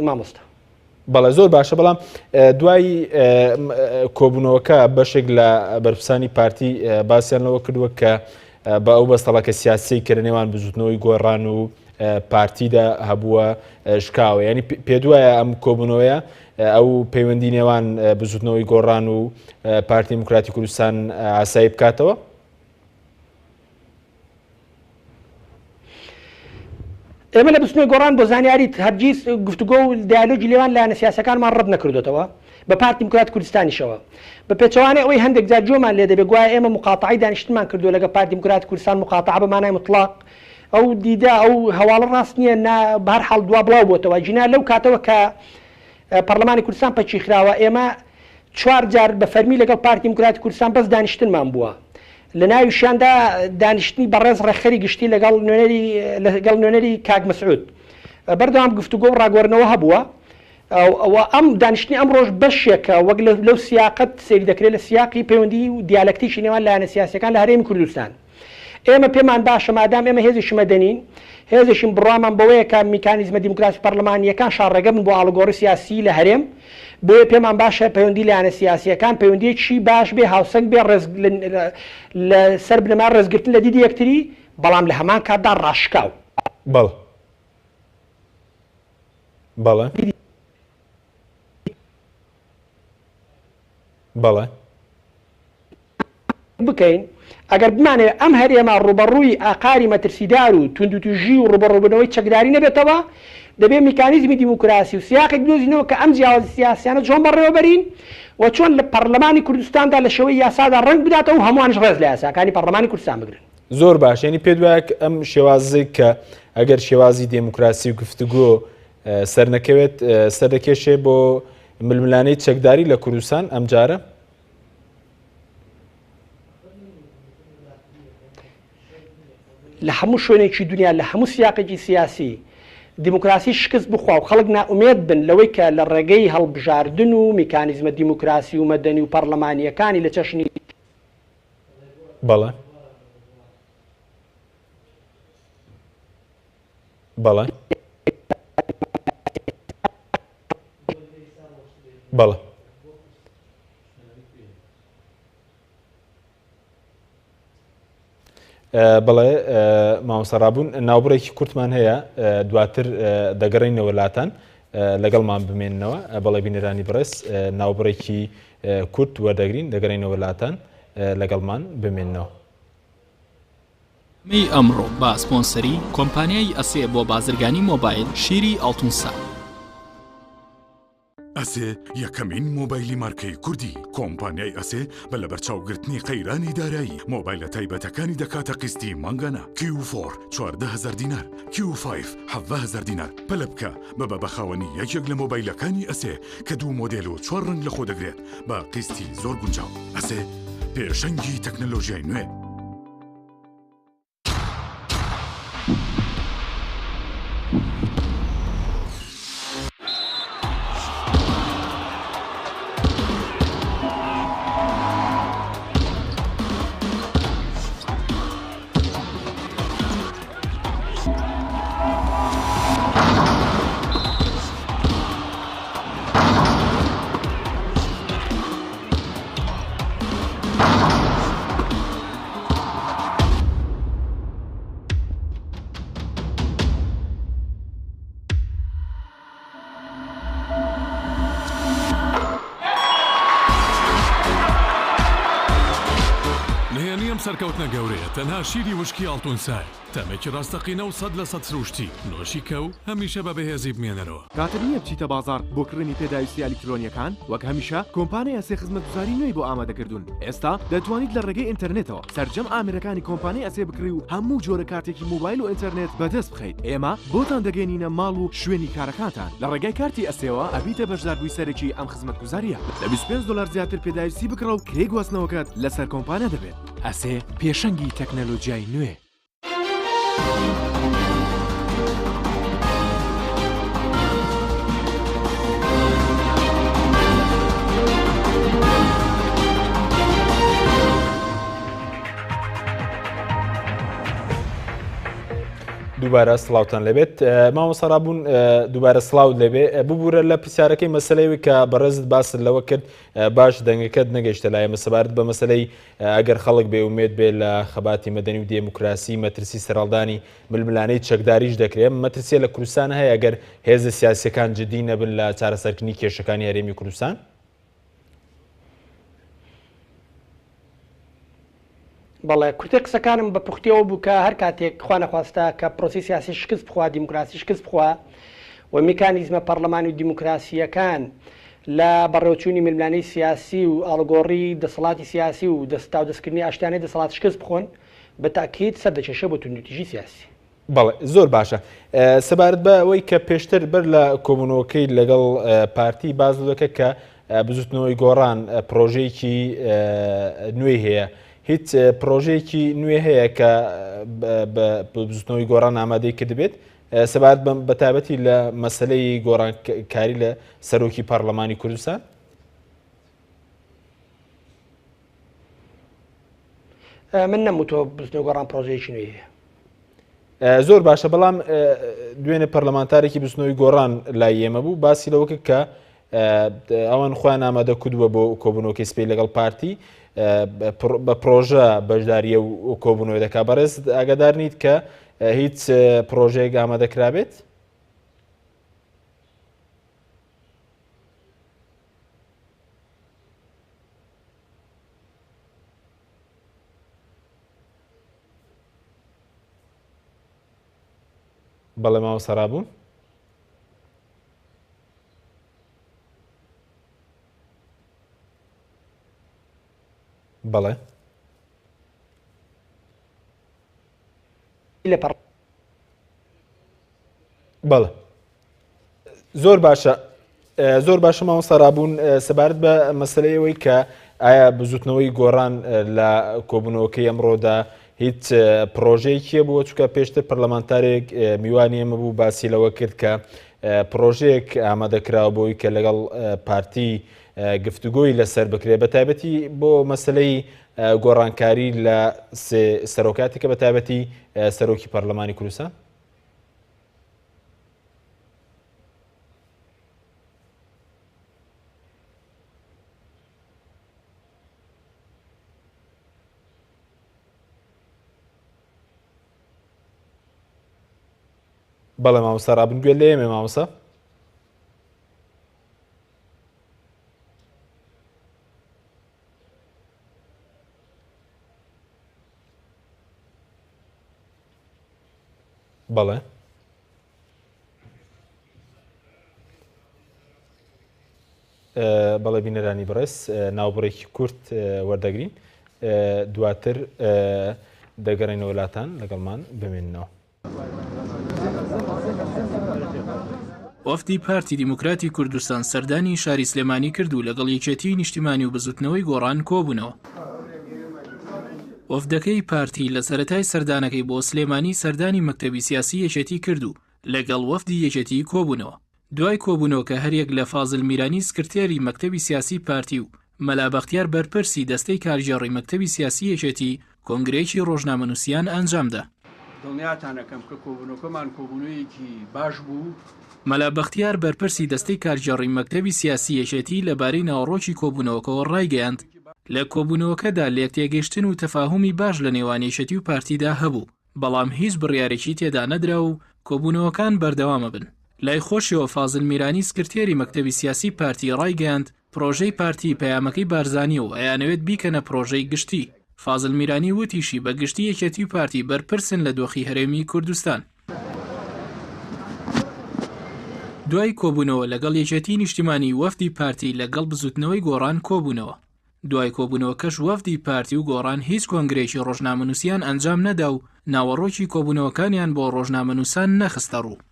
مامۆستا. بەڵێ زۆر باشە، بەڵام دوای کۆبوونەوەکە بەشێک لە بەرپرسانی پارتی باسییانەوە کردووە کە بە ئەو بەستەڵەکە سیاسی کە لە نێوان بزوتنەوەی گۆڕان و پارتیدا هەبووە شکاوە. ینی پێ دوایە ئەم کۆبوونەوەیە ئەو پەیوەندی نێوان بزوتنەوەی گۆڕان و پارتی دیموکراتی کوردستان ئاسایی بکاتەوە؟ ئێمە لە بستنەوەی گۆڕان بۆ زانیاری هەرگیز گفتوگۆ و دیالۆگی لێوان لایەنە سیاسەکانمان ڕەت نەکردوێتەوە بە پارتی دیموکراتی کوردستانیشەوە بە پێچەوانەی ئەوەی هەندێک جار جۆمان لێ دەبێت گوایە ئێمە مقاتعی دانیشتنمان کردووە لەگە پارتی دیموکراتی کوردستان مقاتعە بە مانای مطلق ئەو دیدا ئەو هەواڵە ڕاست نییە بە هەر حاڵ دوا بڵاو بۆتەوە جینا لەو کاتەوە کە پەرلەمانی کوردستان پەچی خراوە ئێمە 4 جار بە فەرمی لەگەڵ پارتی دیموکراتی کوردستان بەس دانیشتنمان بووە لە ناویشیاندا دانیشتنی بەڕێز ڕێخەری گشتی لەگەڵ نوێنەری کاک مەسعود بەردەوام گفتوگۆ و ڕاگۆڕنەوە هەبووە ئەم دانیشتنی ئەم ڕۆژ بەشێکە وەک لەو سیاقەت سێری دەکرێت لە سیاقی پەیوەندی و دیالەکتیشی نێوان لایەنە سیاسیەکان لە هەرێمی کوردستان ئێمە پێمان باشە مادام ئێمە هێزێکی مەدەنین هێزێکین بڕوامان بەوەیە کە میکانیزمە دیموکراسی پەرلەمانیەکان شاڕێگە بن بۆ ئاڵوگۆڕی سیاسی لە هەرێم بۆیە پێمان باشە پەیوەندی لایەنە سیاسیەکان پەیوەندیەکی باش بێ هاوسەنگ بێ لە سەر بنەما ڕێزگرتن لە دیدی یەکتری بەڵام لە هەمان کاتدا ڕاشکاو بەڵێ بەڵێ بکەین ئەگەر بمانێت ئەم هەرێمە ڕوبەڕووی ئاقاری مەترسیدار و توندوتوژی و ڕوبەڕووبنەوەی چەکداری نەبێتەوە دەبێت میکانیزمی دیموکراسی و سیاقێک دۆزینەوە کە ئەم جیاوازی سیاسیانە چۆن بەڕێوەبەرین و چۆن لە پەرلەمانی کوردستاندا لە شێوەی یاسادا ڕەنگ بداتەوە و هەمووانش ڕێز لە یاساکانی پەرلەمانی کوردستان بگرن. زۆر باش، ینی پێ دوایە ئەم شێوازەی کە ئەگەر شێوازی دموکراسی و گفتوگۆ سەرنەکەوێت سەردەکێشێ بۆ ململانەی چەکداری لە کوردستان ئەم جارە؟ لە هەموو شوێنێکی دنیا لە هەموو سیاقێکی سیاسی دیموکراسی شکست بخوا و خەڵک نائومێد بن لەوەی کە لە ڕێگەی هەڵبژاردن و میکانیزمە دیموکراسی و مەدەنی و پەرلەمانیەکانی لە چەشنی بەڵێ بەڵێ بەڵێ بەڵێ مامۆستا ناوبڕێکی کورتمان هەیە دواتر دەگەڕینەوە وڵاتان لەگەڵمان بمێننەوە بەڵێ بینەرانی بەڕێز ناوبڕێکی کورت وەردەگرین دەگەڕینەوە وڵاتان لەگەڵمان بمێننەوە. می ئەمڕۆ با سپۆنسەری کۆمپانیای ئەسێ بۆ بازرگانی مۆبایل شیری ئەڵتونسا. ئەسێ یەکەمین مۆبایلی مارکەی کوردی کۆمپانیای ئەسێ بە لە بەرچاوگرتنی قەیرانی دارایی مۆبایلە تایبەتەکانی دەکاتە قستی مانگانە Q4 14,000 دینار Q5 17,000 دینار پەلە بکە بە بەخاوەنی یەکێک لە مۆبایلەکانی ئەسێ کە 2 مۆدێل و 4 ڕنگ لە خۆ دەگرێت بە قستی زۆر گونجاو. ئەسێ پێشەنگی تەکنەلۆژیای نوێ. سەرکەوتنە گەورەیە تەنها شیری وشکی ئاڵتونسای تەمێکی ڕاستەقینە و 100% سروشتی نۆشی کەو هەمیشە بە بەهێزی بمێنەرەوە کاتر نییە بچیتە بازار بۆ کڕنی پێداویستی ئەلیکترۆنیەکان وەک هەمیشە کۆمپانیای ئەسێ خزمەتگوزاری نوێی بۆ ئامادەکردوون ئێستا دەتوانیت لە ڕێگەی ئینتەرنێتەوە سەرجەم ئامێرەکانی کۆمپانیای ئەسێ بکڕی و هەموو جۆرە کارتێکی موبایل و ئینتەرنێت بەدەست بخەیت ئێمە بۆتان دەگەێنینە ماڵ و شوێنی کارەکانتان لە ڕێگای کارتی ئەسێەوە ئەبیتە بەشداربووی سەرەکی ئەم خزمەتگوزاریە لە 25 دلار زیاتر پێداویستی بکڕە و کرێ گواستنەوەکەت لەسەر کۆمپانیا دەبێت ئەسێ پێشەنگی تەکنەلۆجیای نوێ دووبارە سڵاوتان لەبێت مامۆستا ڕابوون دووبارە سڵاو لەبێ ببوورە لە پرسیارەکەی مەسلەیەوەی کە بەڕێزت باست لەوە کرد باش دەنگەکەت نەگەیشتە لای ئێمە سەبارەت بە مەسلەی ئەگەر خەڵک بێومێت بێ لە خەباتی مەدەنی و دێموکراسی مەترسی سەرهەڵدانی ململانەی چەکداریش دەکرێت مەترسیە لە کوردستان هەیە ئەگەر هێزە سیاسیەکان جدی نەبن لە چارەسەرکردنی کێشەکانی هەرێمی کوردستان. بەڵێ کورتێ قسەکانم بە پوختیەوە بوو کە هەر کاتێک خوا نەخواستا کە پرۆسی سیاسی شکست بخوا دیموکراسی شکست بخوا و میکانیزمە پەرلەمانی و دیموکراسیەکان لە بەڕێوەچوونی ململانەی سیاسی و ئاڵگۆڕی دەسەڵاتی سیاسی و دەستا و دەستکردنی ئاشتیانەی دەسەڵات شکست بخۆن بە تاکید سەردەکێشە بۆ توندوتیژی سیاسی. بەڵێ زۆر باشە سەبارەت بە ئەوەی کە پێشتر بەر لە کۆبوونەوەکەی لەگەڵ پارتی باز دەکە کە بزوتنەوەی گۆڕان پرۆژەیەکی نوێی هەیە هیچ پرۆژەیەکی نوێ هەیە کە بزوتنەوەی گۆڕان ئامادەی کرد بێت سەبارەت بە تایبەتی لە مەسلەی گۆڕانکاری لە سەرۆکی پەرلەمانی کوردستان. من نەموتەوە بزوتنەوەی گۆڕان پرۆژەیەکی نوێ هەیە. زۆر باشە بەڵام دوێنێ پەرلەمانتارێکی بزوتنەوەی گۆڕان لای ئێمە بوو باسی لەوە کرد کە ئەوان خۆیان ئامادە کردووە بۆ کۆبوونەوەکەی سپەی لەگەڵ پارتی بە پرۆژە بەشداریە و کۆبوونەوە دەکا بەڕێز ئاگادار نیت کە هیچ پرۆژەیەک ئامادەکرابێت. بەڵێ مامۆستا ڕابوون بەڵێ بەڵێ زۆر باشە مامۆستا ڕابوون سەبارەت بە مەسلەیەوەی کە ئایا بزوتنەوەی گۆڕان لە کۆبوونەوەکەی ئەمڕۆدا هیچ پرۆژەیەکیە بووە چونکە پێشتر پەرلەمانتارێک میوانی ئێمە بوو باسی لەوە کرد کە پرۆژەیەک ئامادەکراوە بۆی کە لەگەڵ پارتی گفتوگۆی لەسەر بکرێت بە تایبەتی بۆ مەسلەی گۆڕانکاری لە سەرۆکاتێکە بە تایبەتی سەرۆکی پەرلەمانی کوردستان. بەڵێ مامۆستا ڕابوون گوێ لە ئێمە مامۆستا. بەڵێ بەڵێ بینەرانی بەڕێز ناوبڕێکی کورت وەردەگرین دواتر دەگەڕێنە وڵاتان لەگەڵمان بمێننەوە. وەفدی پارتی دیموکراتی کوردستان سەردانی شاری سلێمانی کرد و لەگەڵ یەکێتی نیشتیمانی و بزوتنەوەی گۆڕان کۆبوونەوە. وەفدەکەی پارتی لە سەرەتای سەردانەکەی بۆ سلێمانی سەردانی مەکتەبی سیاسی یەکێتی کرد و لەگەڵ وەفدی یەکێتی کۆبوونەوە. دوای کۆبوونەوە کە هەریەک لە فازڵ میرانی سکرتێری مەکتەبی سیاسی پارتی و مەلا بەختیار بەرپرسی دەستەی کارژێڕی مەکتەبی سیاسی یەکێتی کۆنگرەیەکی ڕۆژنامەنووسیان ئەنجامدا. دڵنیاتانەکەم کە کۆبوونەکەمان کۆبوونەوەیەکی باش بوو. مەلا بەختیار بەرپرسی دەستەی کارژێڕی مەکتەبی سیاسی یەکێتی لەبارەی ناوەڕۆکی کۆبوونەوەکەوە ڕایگەیاند لە کۆبوونەوەکەدا لێک تێگەیشتن و تەفاهومی باش لە نێوان یەکێتی و پارتیدا هەبوو بەڵام هیچ بڕیارێکی تێدا نەدرا و کۆبوونەوەکان بەردەوامە بن. لای خۆشیەوە فازڵ میرانی سکرتێری مەکتەبی سیاسی پارتی ڕایگەیاند پرۆژەی پارتی پەیامەکەی بارزانیە و ئەیانەوێت بیکەنە پرۆژەی گشتی. فازڵ میرانی وتیشی بە گشتی یەکێتی پارتی بەرپرسن لە دۆخی هەرێمی کوردستان. دوای کۆبوونەوە لەگەڵ یەکێتی نیشتیمانی وەفدی پارتی لەگەڵ بزوتنەوەی گۆڕان کۆبوونەوە. دوای کۆبوونەوەکەش وەفدی پارتی و گۆڕان هیچ کۆنگرێکی ڕۆژنامەنووسیان ئەنجام نەدا و ناوەڕۆکی کۆبوونەوەکانیان بۆ ڕۆژنامەنووسان نەخستە ڕوو.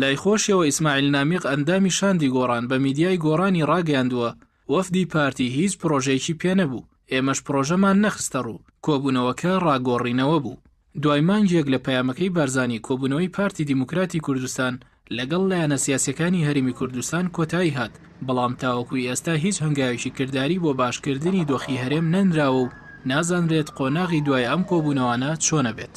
لای خۆشیەوە ئیسماعیل نامیق ئەندامی شاندی گۆڕان بە میدیای گۆڕانی ڕاگەیاندووە وەفدی پارتی هیچ پرۆژەیەکی پێ نەبوو، ئێمەش پرۆژەمان نەخستە ڕوو، کۆبوونەوەکە ڕاگۆڕینەوە بوو. دوای مانگێک لە پەیامەکەی بارزانی کۆبوونەوەی پارتی دیموکراتی کوردستان لەگەڵ لایەنە سیاسیەکانی هەرێمی کوردستان کۆتایی هات، بەڵام تاوەکوی ئێستا هیچ هەنگاوێکی کردداری بۆ باشکردنی دۆخی هەرێم نەنراوە و نازانرێت قۆناغی دوای ئەم کۆبوونەوانە چۆنە بێت.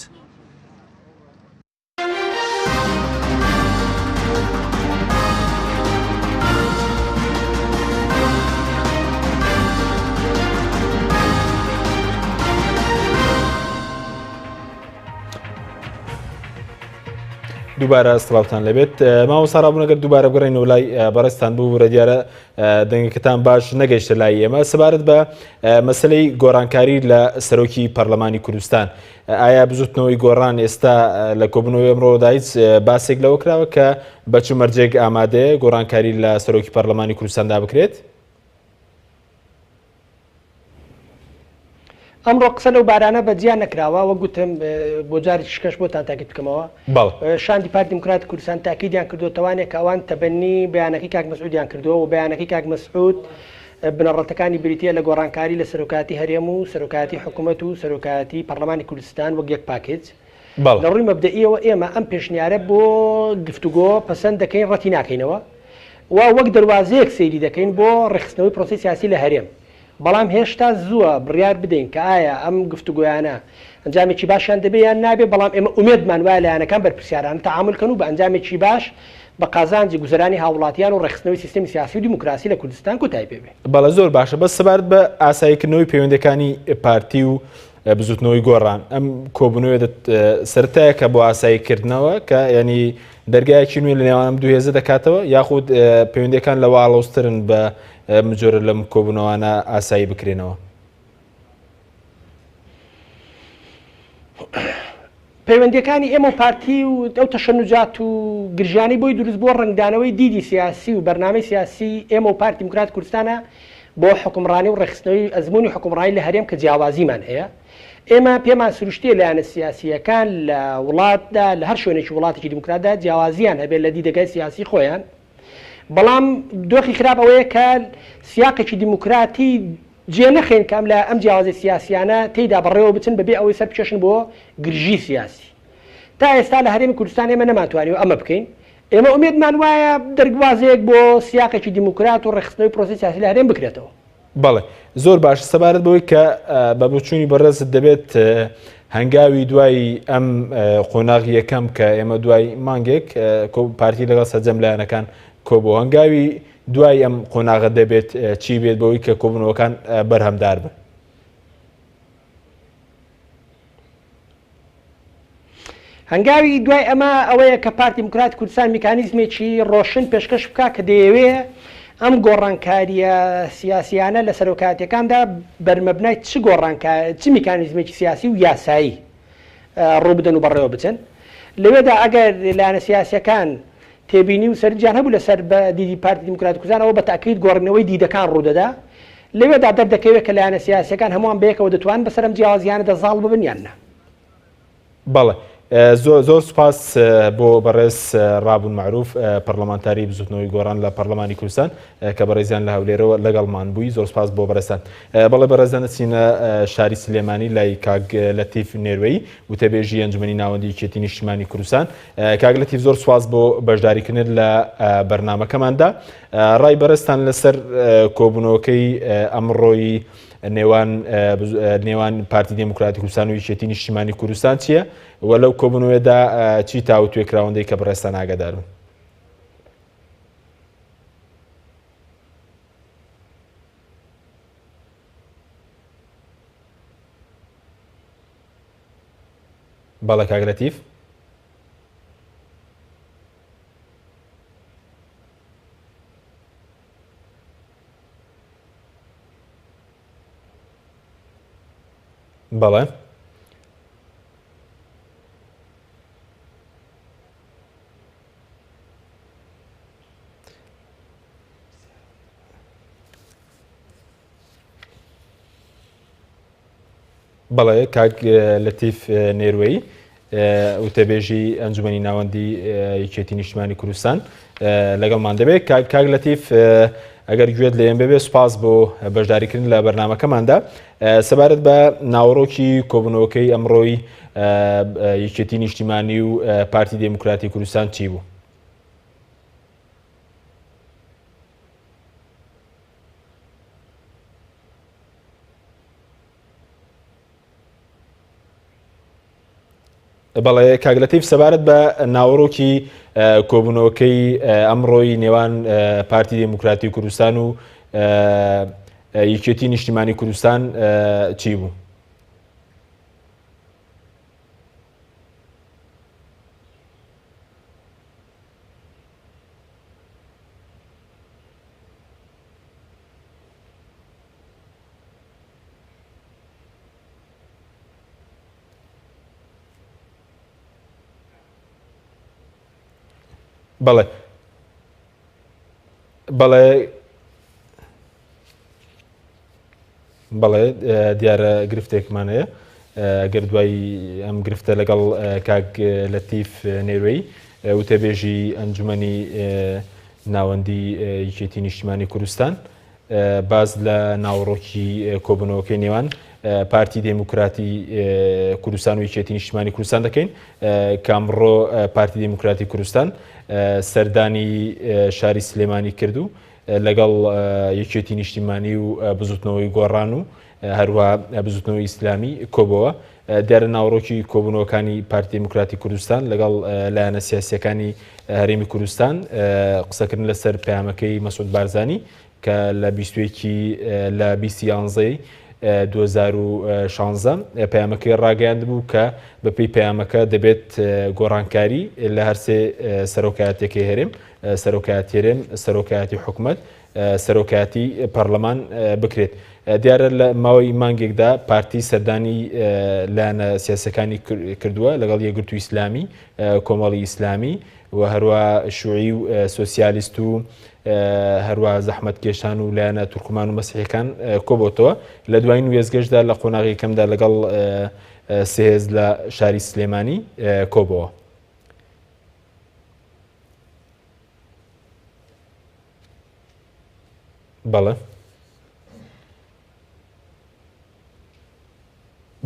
دووبارە سڵاوتان لەبێت ماوەسا ڕابوونەگەر دووبارە بگەڕێنەوە لای بەڕێستان بوو ورە دیارە دەنگەکەتان باش نەگەیشتە لای ئێمە سەبارەت بە مەسلەی گۆڕانکاری لە سەرۆکی پەرلەمانی کوردستان. ئایا بزوتنەوەی گۆڕان ئێستا لە کۆبوونەوەی ئەمڕۆدا هیچ باسێک لەوە کراوە کە بەچوو مەرجێک ئامادەیە گۆڕانکاری لە سەرۆکی پەرلەمانی کوردستاندا بکرێت؟ ئەمڕۆ قسە لەو بارانە بەجیان نەکراوە وە گوتم بۆ جاری شکەش بۆتان تاکید بکەمەوە. شاندی پارتی دیموکراتی کوردستان تاکیدیان کردو تەوانێک ئەوان تەبەنی بەیانەکەی کاک مەسعودیان کردووە و بەیانەکەی کاک مەسعود بنەڕەتەکانی بریتە لە گۆڕانکاری لە سەرۆکاتی هەرێم و سەرۆکاتی حکوومەت و سەرۆکاتی پەرلەمانی کوردستان وەک یەک پاکێج. لە ڕووی مەبدەئیەوە ئێمە ئەم پێشنیارە بۆ گفتوگۆ پەسەند دەکەین ڕەتی ناکەینەوە و وەک دەواازەیەک سەیری دەکەین بۆ ڕێخستنەوەی پرۆسی سیاسی لە هەرێم. بەڵام هێشتا زووە بڕیار بدەین کە ئایا ئەم گفتوگویانە ئەنجامێکی باشیان دەبێ یان نابێ، بەڵام ئێمە ئومێدمان وایە لایەنەکان بەرپرسیارانە تەعاملکەن و بە ئەنجامێکی باش بە قازانجی گوزەرانی هاوڵاتیان و ڕێخستنەوەی سیستەمی سیاسی و دیموکراسی لە کوردستان کۆتایی پێ بێ. بەڵە زۆر باشە بەس سەبارەت بە ئاساییکردنەوەی پەیوەندەکانی پارتی و بزوتنەوەی گۆڕان ئەم کۆبوونەوە سەرەتایە بۆ ئاساییکردنەوە کە ینی دەرگایەکی نوێ لە نێوانم دوو هێزە دەکاتەوە یاخود پەیوەندەکان لەوە ئاڵۆسترن بە جۆرە لەم کۆبوونەوانە ئاسایی بکرێنەوە. پەیوەندیەکانی ئێمە و پارتی و ئەو تەشەنجات و گرژیانی بۆی دروست بۆ ڕنگدانەوەی دیدی سیاسی و بەرنامەی سیاسی ئێمە و پارتی دیموکراتی کوردستانە بۆ حکومڕانی و ڕێخستنەوەی ئەزمموی حکومڕانی لە هەرێم کە جیاوازیمان هەیە. ئێمە پێمان سروشتیە لایەنە سیاسیەکان لە وڵاتدا لە هەر شوێنێکی وڵاتێکی دیموکراتدا جیاوازیان هەبێت لە دیدەگای سیاسی خۆیان، بەڵام دۆخی خراپ ئەوەیە کە سیاقێکی دیموکراتی جێ نەخێن کەم لە ئەم جیاوازی سیاسیانە تێیدا بەڕێوە بچن بەبێ ئەوەی سەر بکێشن بۆ گرژی سیاسی. تا ئێستا لە هەرێمی کوردستان ئێمە نەماتوانیوە ئەمە بکەین. ئێمە ئومێدمان وایە دەرگوازەیەک بۆ سیاقێکی دیموکرات و ڕێخستنەوەی پرۆسی سیاسی لە هەرێم بکرێتەوە. بەڵێ زۆر باش سەبارەت بەوەی کە بە بچوونی بەڕێزت دەبێت هەنگاوی دوای ئەم قۆناغی یەکەم کە ئێمە دوای مانگێک پارتی لەگەڵ سەرجەم لایەنەکان کۆبوو هەنگاوی دوای ئەم قۆناغە دەبێت چی بێت بەوەی کە کۆبوونەوەکان بەرهەمدار بن؟ هەنگاوی دوای ئەمە ئەوەیە کە پارتی دیموکراتی کوردستان میکانیزمێکی ڕۆشن پێشکەش بکە کە دەیەوێ ئەم گۆڕانکاریە سیاسیانە لە سەرۆکاتیەکاندا بەرمەبنای چ میکانیزمێکی سیاسی و یاسایی ڕووبدەن و بەڕێوە بچن. لەوێدا ئەگەر لایەنە سیاسیەکان تێبینی و سەرنجیان هەبوو لەسەر بە دیدی پارتی دیموکراتی کوردستان ئەوە بە تاکید گۆڕینەوەی دیدەکان ڕوودەدا، لەوێدا دەردەکەوێت کە لایەنە سیاسیەکان هەمووان بەیەکەوە دەتوان بەسەر ئەم جیاوازیانە دەزاڵ ببن یان نە. بەڵێ زۆر سوپاس بۆ بەڕێز ڕابوون معروف پەرلەمانتاری بزوتنەوەی گۆڕان لە پەرلەمانی کوردستان کە بەڕێزیان لە هەولێرەوە لەگەڵمان بووی. زۆر سپاس بۆ بەڕێستان. بەڵێ بەڕێزان دەچینە شاری سلێمانی لای کاک لەتیف نێروەیی وتەبێژی ئەنجومەنی ناوەندی یەکێتی نیشتیمانی کوردستان. کاک لەتیف زۆر سپاس بۆ بەشداریکردن لە بەرنامەکەماندا. ڕای بەڕێستان لەسەر کۆبوونەوەکەی ئەمڕۆیی نێوان پارتی دیموکراتی کوردستان و یەکێتی نیشتیمانی کوردستان چییە و لەو کۆبوونەوەدا چی تاو توێکراوەندەی کە بەڕێستان ئاگادار بن؟ بەڵێ کاک لەتیف. بەڵێ بەڵێ کاک لەتیف نێروەیی وتەبێژی ئەنجومەنی ناوەندی یەکێتی نیشتیمانی کوردستان لەگەڵمان دەبێت کاک لەتیف ئەگەر گوێت لێم ببێ سوپاس بۆ بەشداریکردن لە بەرنامەکەماندا سەبارەت بە ناوەڕۆکی کۆبوونەوەکەی ئەمڕۆی یەکێتی نیشتیمانی و پارتی دموکراتی کوردستان چی بوو؟ بەڵێ کاگلەتیف سەبارەت بە ناوەڕۆکی کۆبوونەوەکەی ئەمڕۆی نێوان پارتی دموکراتی کوردستان و یەکێتی نیشتیمانی کوردستان چی بوو؟ بەڵێ بەڵێ بەڵێ دیارە گرفتێکمان هەیە ئەگەر دوای ئەم گرفتە لەگەڵ کاک لەتیف نێروەیی وتەبێژی ئەنجومەنی ناوەندی یەکێتی نیشتیمانی کوردستان باز لە ناوەڕۆکی کۆبوونەوەکەی نێوان پارتی دموکراتی کوردستان و یەکێتی نیشتیمانی کوردستان دەکەین کامڕۆ پارتی دموکراتی کوردستان سەردانی شاری سلێمانی کردو لەگەڵ یەکێتی نیشتیمانی و بزوتنەوەی گۆڕان و هەروە بزوتنەوەی ئیسلامی کۆبەوە دیارە ناوەڕۆکی کۆبوونەوەکانی پارتی دموکراتی کوردستان لەگەڵ لایەنە سیاسیەکانی هەرێمی کوردستان قسەکردن لەسەر پەیامەکەی مەسعود بارزانی کە لە 20 2016 پەیامەکەی ڕاگەیاند بوو کە بەپێی پەیامەکە دەبێت گۆڕانکاری لە هەرسێ سەرۆکایەتێکی هەرێم سەرۆکایەتی هەرێم سەرۆکایەتی حکوومەت سەرۆکایەتی پەرلەمان بکرێت دیارە لە ماوەی مانگێکدا پارتی سەردانی لایەنە سیاسەکانی کردووە لەگەڵ یەکگرتووی ئیسلامی کۆمەڵی ئیسلامی و هەروە شوعی و سۆسیالیست و هەروە زەحمەت کێشان و لایەنە تورکمان و مەسیحیەکان کۆبۆتەوە لە دوایین وێزگەشتدا لە قۆناغی کەمدا لەگەڵ سێهێز لە شاری سلێمانی کۆبەوە. بەڵێ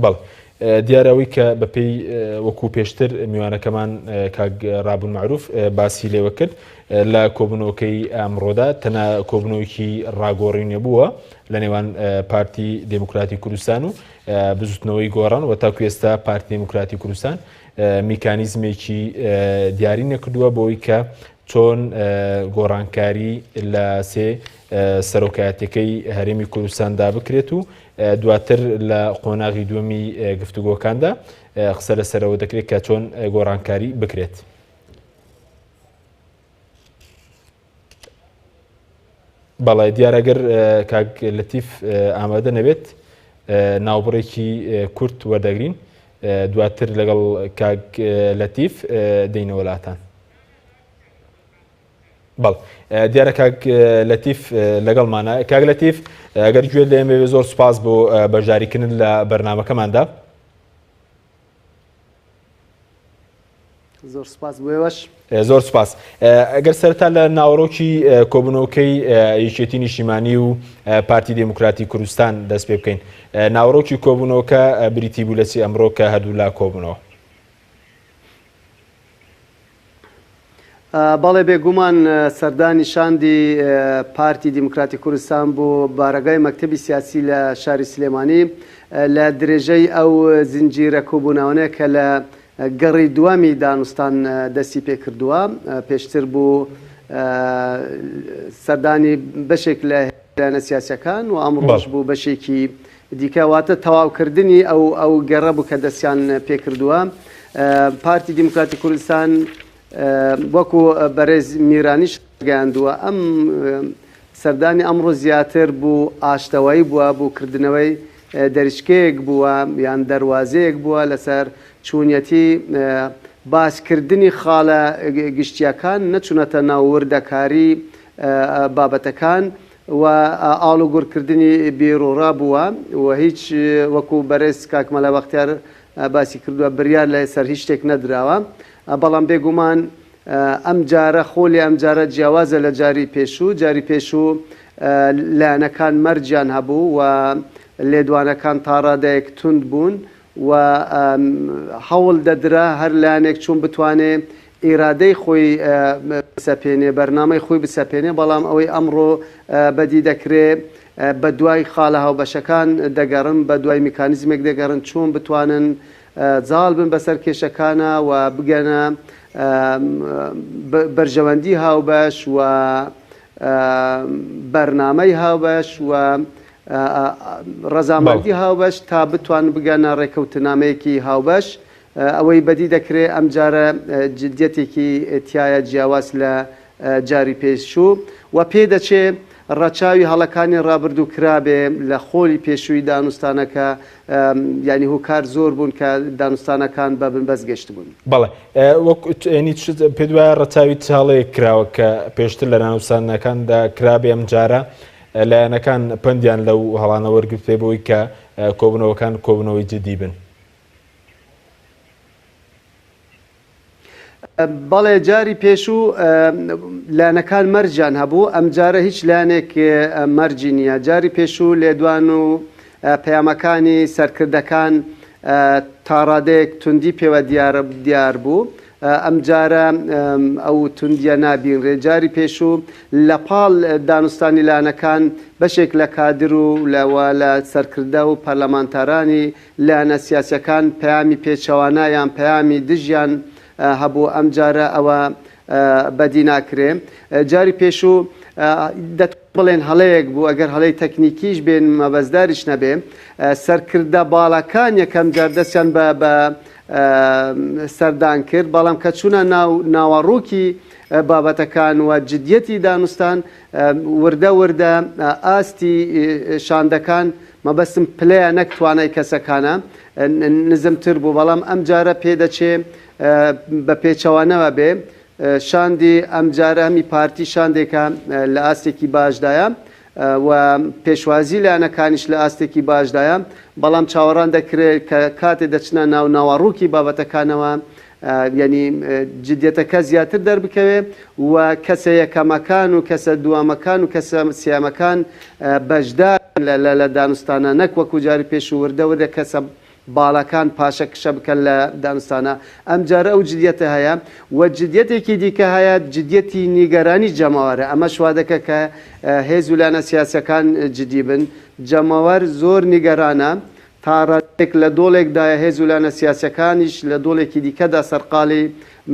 بەڵێ دیارەوەی کە بەپێی وەکو پێشتر میوانەکەمان کاک ڕابوون معروف باسی لێوە کرد لە کۆبوونەوەکەی ئەمڕۆدا تەنها کۆبوونەوەکی ڕاگۆڕینە بووە لە نێوان پارتی دموکراتی کوردستان و بزوتنەوەی گۆڕان و تاکو ئێستا پارتی دموکراتی کوردستان میکانیزمێکی دیاری نەکردووە بۆی کە چۆن گۆڕانکاری لە سێ سەرۆکایەتەکەی هەرێمی کوردستاندا بکرێت و دواتر لە قۆناغی دووەمی گفتوگۆکاندا قسە لەسەرەوە دەکرێت کە چۆن گۆڕانکاری بکرێت. بەڵێ دیارەگەر کاک لەتیف ئامادە نەبێت ناوبڕێکی کورت وەردەگرین دواتر لەگەڵ کاک لەتیف دەینە وڵاتان. بەڵ دیارە کاک لەتیف لەگەڵمانە کاک لەتیف ئەگەر گوێت لێم بێ زۆر سوپاس بۆ بەشداریکردن لە بەرنامەکەماندا. زۆر سپاس بۆێوەش زۆر سپاس ئەگەر سەرەتا لە ناوەڕۆکی کۆبوونەوەکەی یەکێتی نیشتیمانی و پارتی دموکراتی کوردستان دەست پێ بکەین ناوەڕۆکی کۆبوونەوەکە بریتی بوو لە چی ئەمڕۆ کە هەردوو لا کۆبوونەوە؟ بەڵێ بێگومان سەردانی شاندی پارتی دموکراتی کوردستان بۆ بارەگای مەکتەبی سیاسی لە شاری سلێمانی لە درێژەی ئەو زنجیرە کۆبوونەوەیە کە لە گەڕی دوامی دانوستان دەستی پێ کردووە پێشتر بوو سەردانی بەشێک لە هێرانە سیاسەکان و ئەمڕۆژ بوو بەشێکی دیکەواتە تەواوکردنی ئەو گەڕە بوو کە دەستیان پێ کردووە. پارتی دموکراتی کوردستان وەکو بەڕێز میرانیش گەیاندووە ئەم سەردانی ئەمڕۆ زیاتر بوو ئاشتەوەی بووە بۆ کردنەوەی دەریچکەیەک بووە یان دەواازەیەک بووە لەسەر چوونەتی باسکردنی خاڵە گشتیەکان نەچونەتە ناووردەکاری بابەتەکان و ئاڵوگۆڕکردنی بێڕۆڕا بووە و هیچ وەکو بەرز کاکمەلە بەختیار باسی کردووە بریار لە سەر هیچ شتێک نەدراوە بەڵام بێگومان ئەم جارە خۆلی ئەم جارە جیاوازە لە جاری پێشوو لایەنەکان مەرجیان هەبوو و لێدوانەکان تا ڕادەیەک تند بوون و هەوڵ دەدرا هەر لایەنێک چوون بتوانێت ئیرادەی خۆی بسەپێنێ بەرنامەی خۆی بسەپێنێ بەڵام ئەوەی ئەمڕۆ بەدی دەکرێت بە دوای خاڵە هاوبەشەکان دەگەڕن بە دوای میکانیزمێک دەگەڕن چۆن بتوانن جاڵ بن بەسەر کێشەکانە و بگەنە بەرژەوەندی هاوبەش و بەرنامەی هاوبەش و ڕەزامەندی هاوبەش تا بتوان بگەنە ڕێکەوتنامەیەکی هاوبەش ئەوەی بەدی دەکرێت ئەم جارە جددیەتێکی تایە جیاواز لە جاری پێشوو و پێدەچێت ڕەچاوی هەڵەکانی ڕابردوو کرابێ لە خۆلی پێشووی دانوستانەکە ینی هوکار زۆر بوون کە دانوستانەکان بە بنبەست بوون. بەڵێ وەکینی پێ دوایە ڕەچاوی چاڵەیە کراوە کە پێشتر لە دانوستانەکاندا کرابێ ئەم جارە لایەنەکان پندیان لەو هەڵانە وەرگرت پێ بۆی کە کۆبنەوەکان کۆبنەوەی جدی بن. بەڵێ جاری پێشوو لایەنەکان مەرجیان هەبوو ئەم جارە هیچ لایەنێک مەرجی نییە جاری پێشوو لێدوان و پەیامەکانی سەرکردەکان تا ڕادەیەک توندی پێوە دیار بوو ئەم جارە ئەو توندیە نابینرێ جاری پێشوو لە پاڵ دانوستانی لایەنەکان بەشێک لە کادر و لە سەرکردە و پەرلەمانتارانی لایەنە سیاسیەکان پەیامی پێچەوانە یان پەیامی دژیان هەبوو ئەم جارە ئەوە بەدی ناکرێ جاری پێشوو بڵێن هەڵەیەک بوو ئەگەر هەڵەی تەکنیکیش بێن مەبەزداریش نەبێ سەرکردە باڵەکان یەکەم جار دەستیان بە سەردان کرد بەڵام کە چوونە ناوەڕووکی بابەتەکان و جددیەتی دانوستان وردە ئاستی شاندەکان مەبەستم پلەیە نەک توانای کەسەکانە نزمتر بوو بەڵام ئەم جارە پێدەچێ بە پێچەوانەوە بێ شاندی ئەم جارە هەمی پارتی شاندێکە لە ئاستێکی باشدایە و پێشوازی لایەنەکانیش لە ئاستێکی باشدایە بەڵام چاوەڕان دەکرێت کە کاتێ دەچنە ناوەڕووکی بابەتەکانەوە ینی جددیەتەکە زیاتر دەربکەوێ و کەسە یەکەمەکان و کەسە دووەمەکان و کەسە سیامەکان بەشدار لە دانوستانە نەک وەکو جاری پێشووردە کەسە باڵەکان پاشە کشە بکەن لە دانوستانە ئەم جارە ئەو جددیەتە هەیە و جددیەتێکی دیکە هەیە جددیەتی نیگەرانی جەماوەرە ئەمە شوا دەکە کە هێز و لایەنە سیاسەکان جددی بن جەماوەر زۆر نیگەرانە تا ڕادێک لە دۆڵێکدایە هێز و لایەنە سیاسەکانیش لە دۆڵێکی دیکەدا سەرقاڵی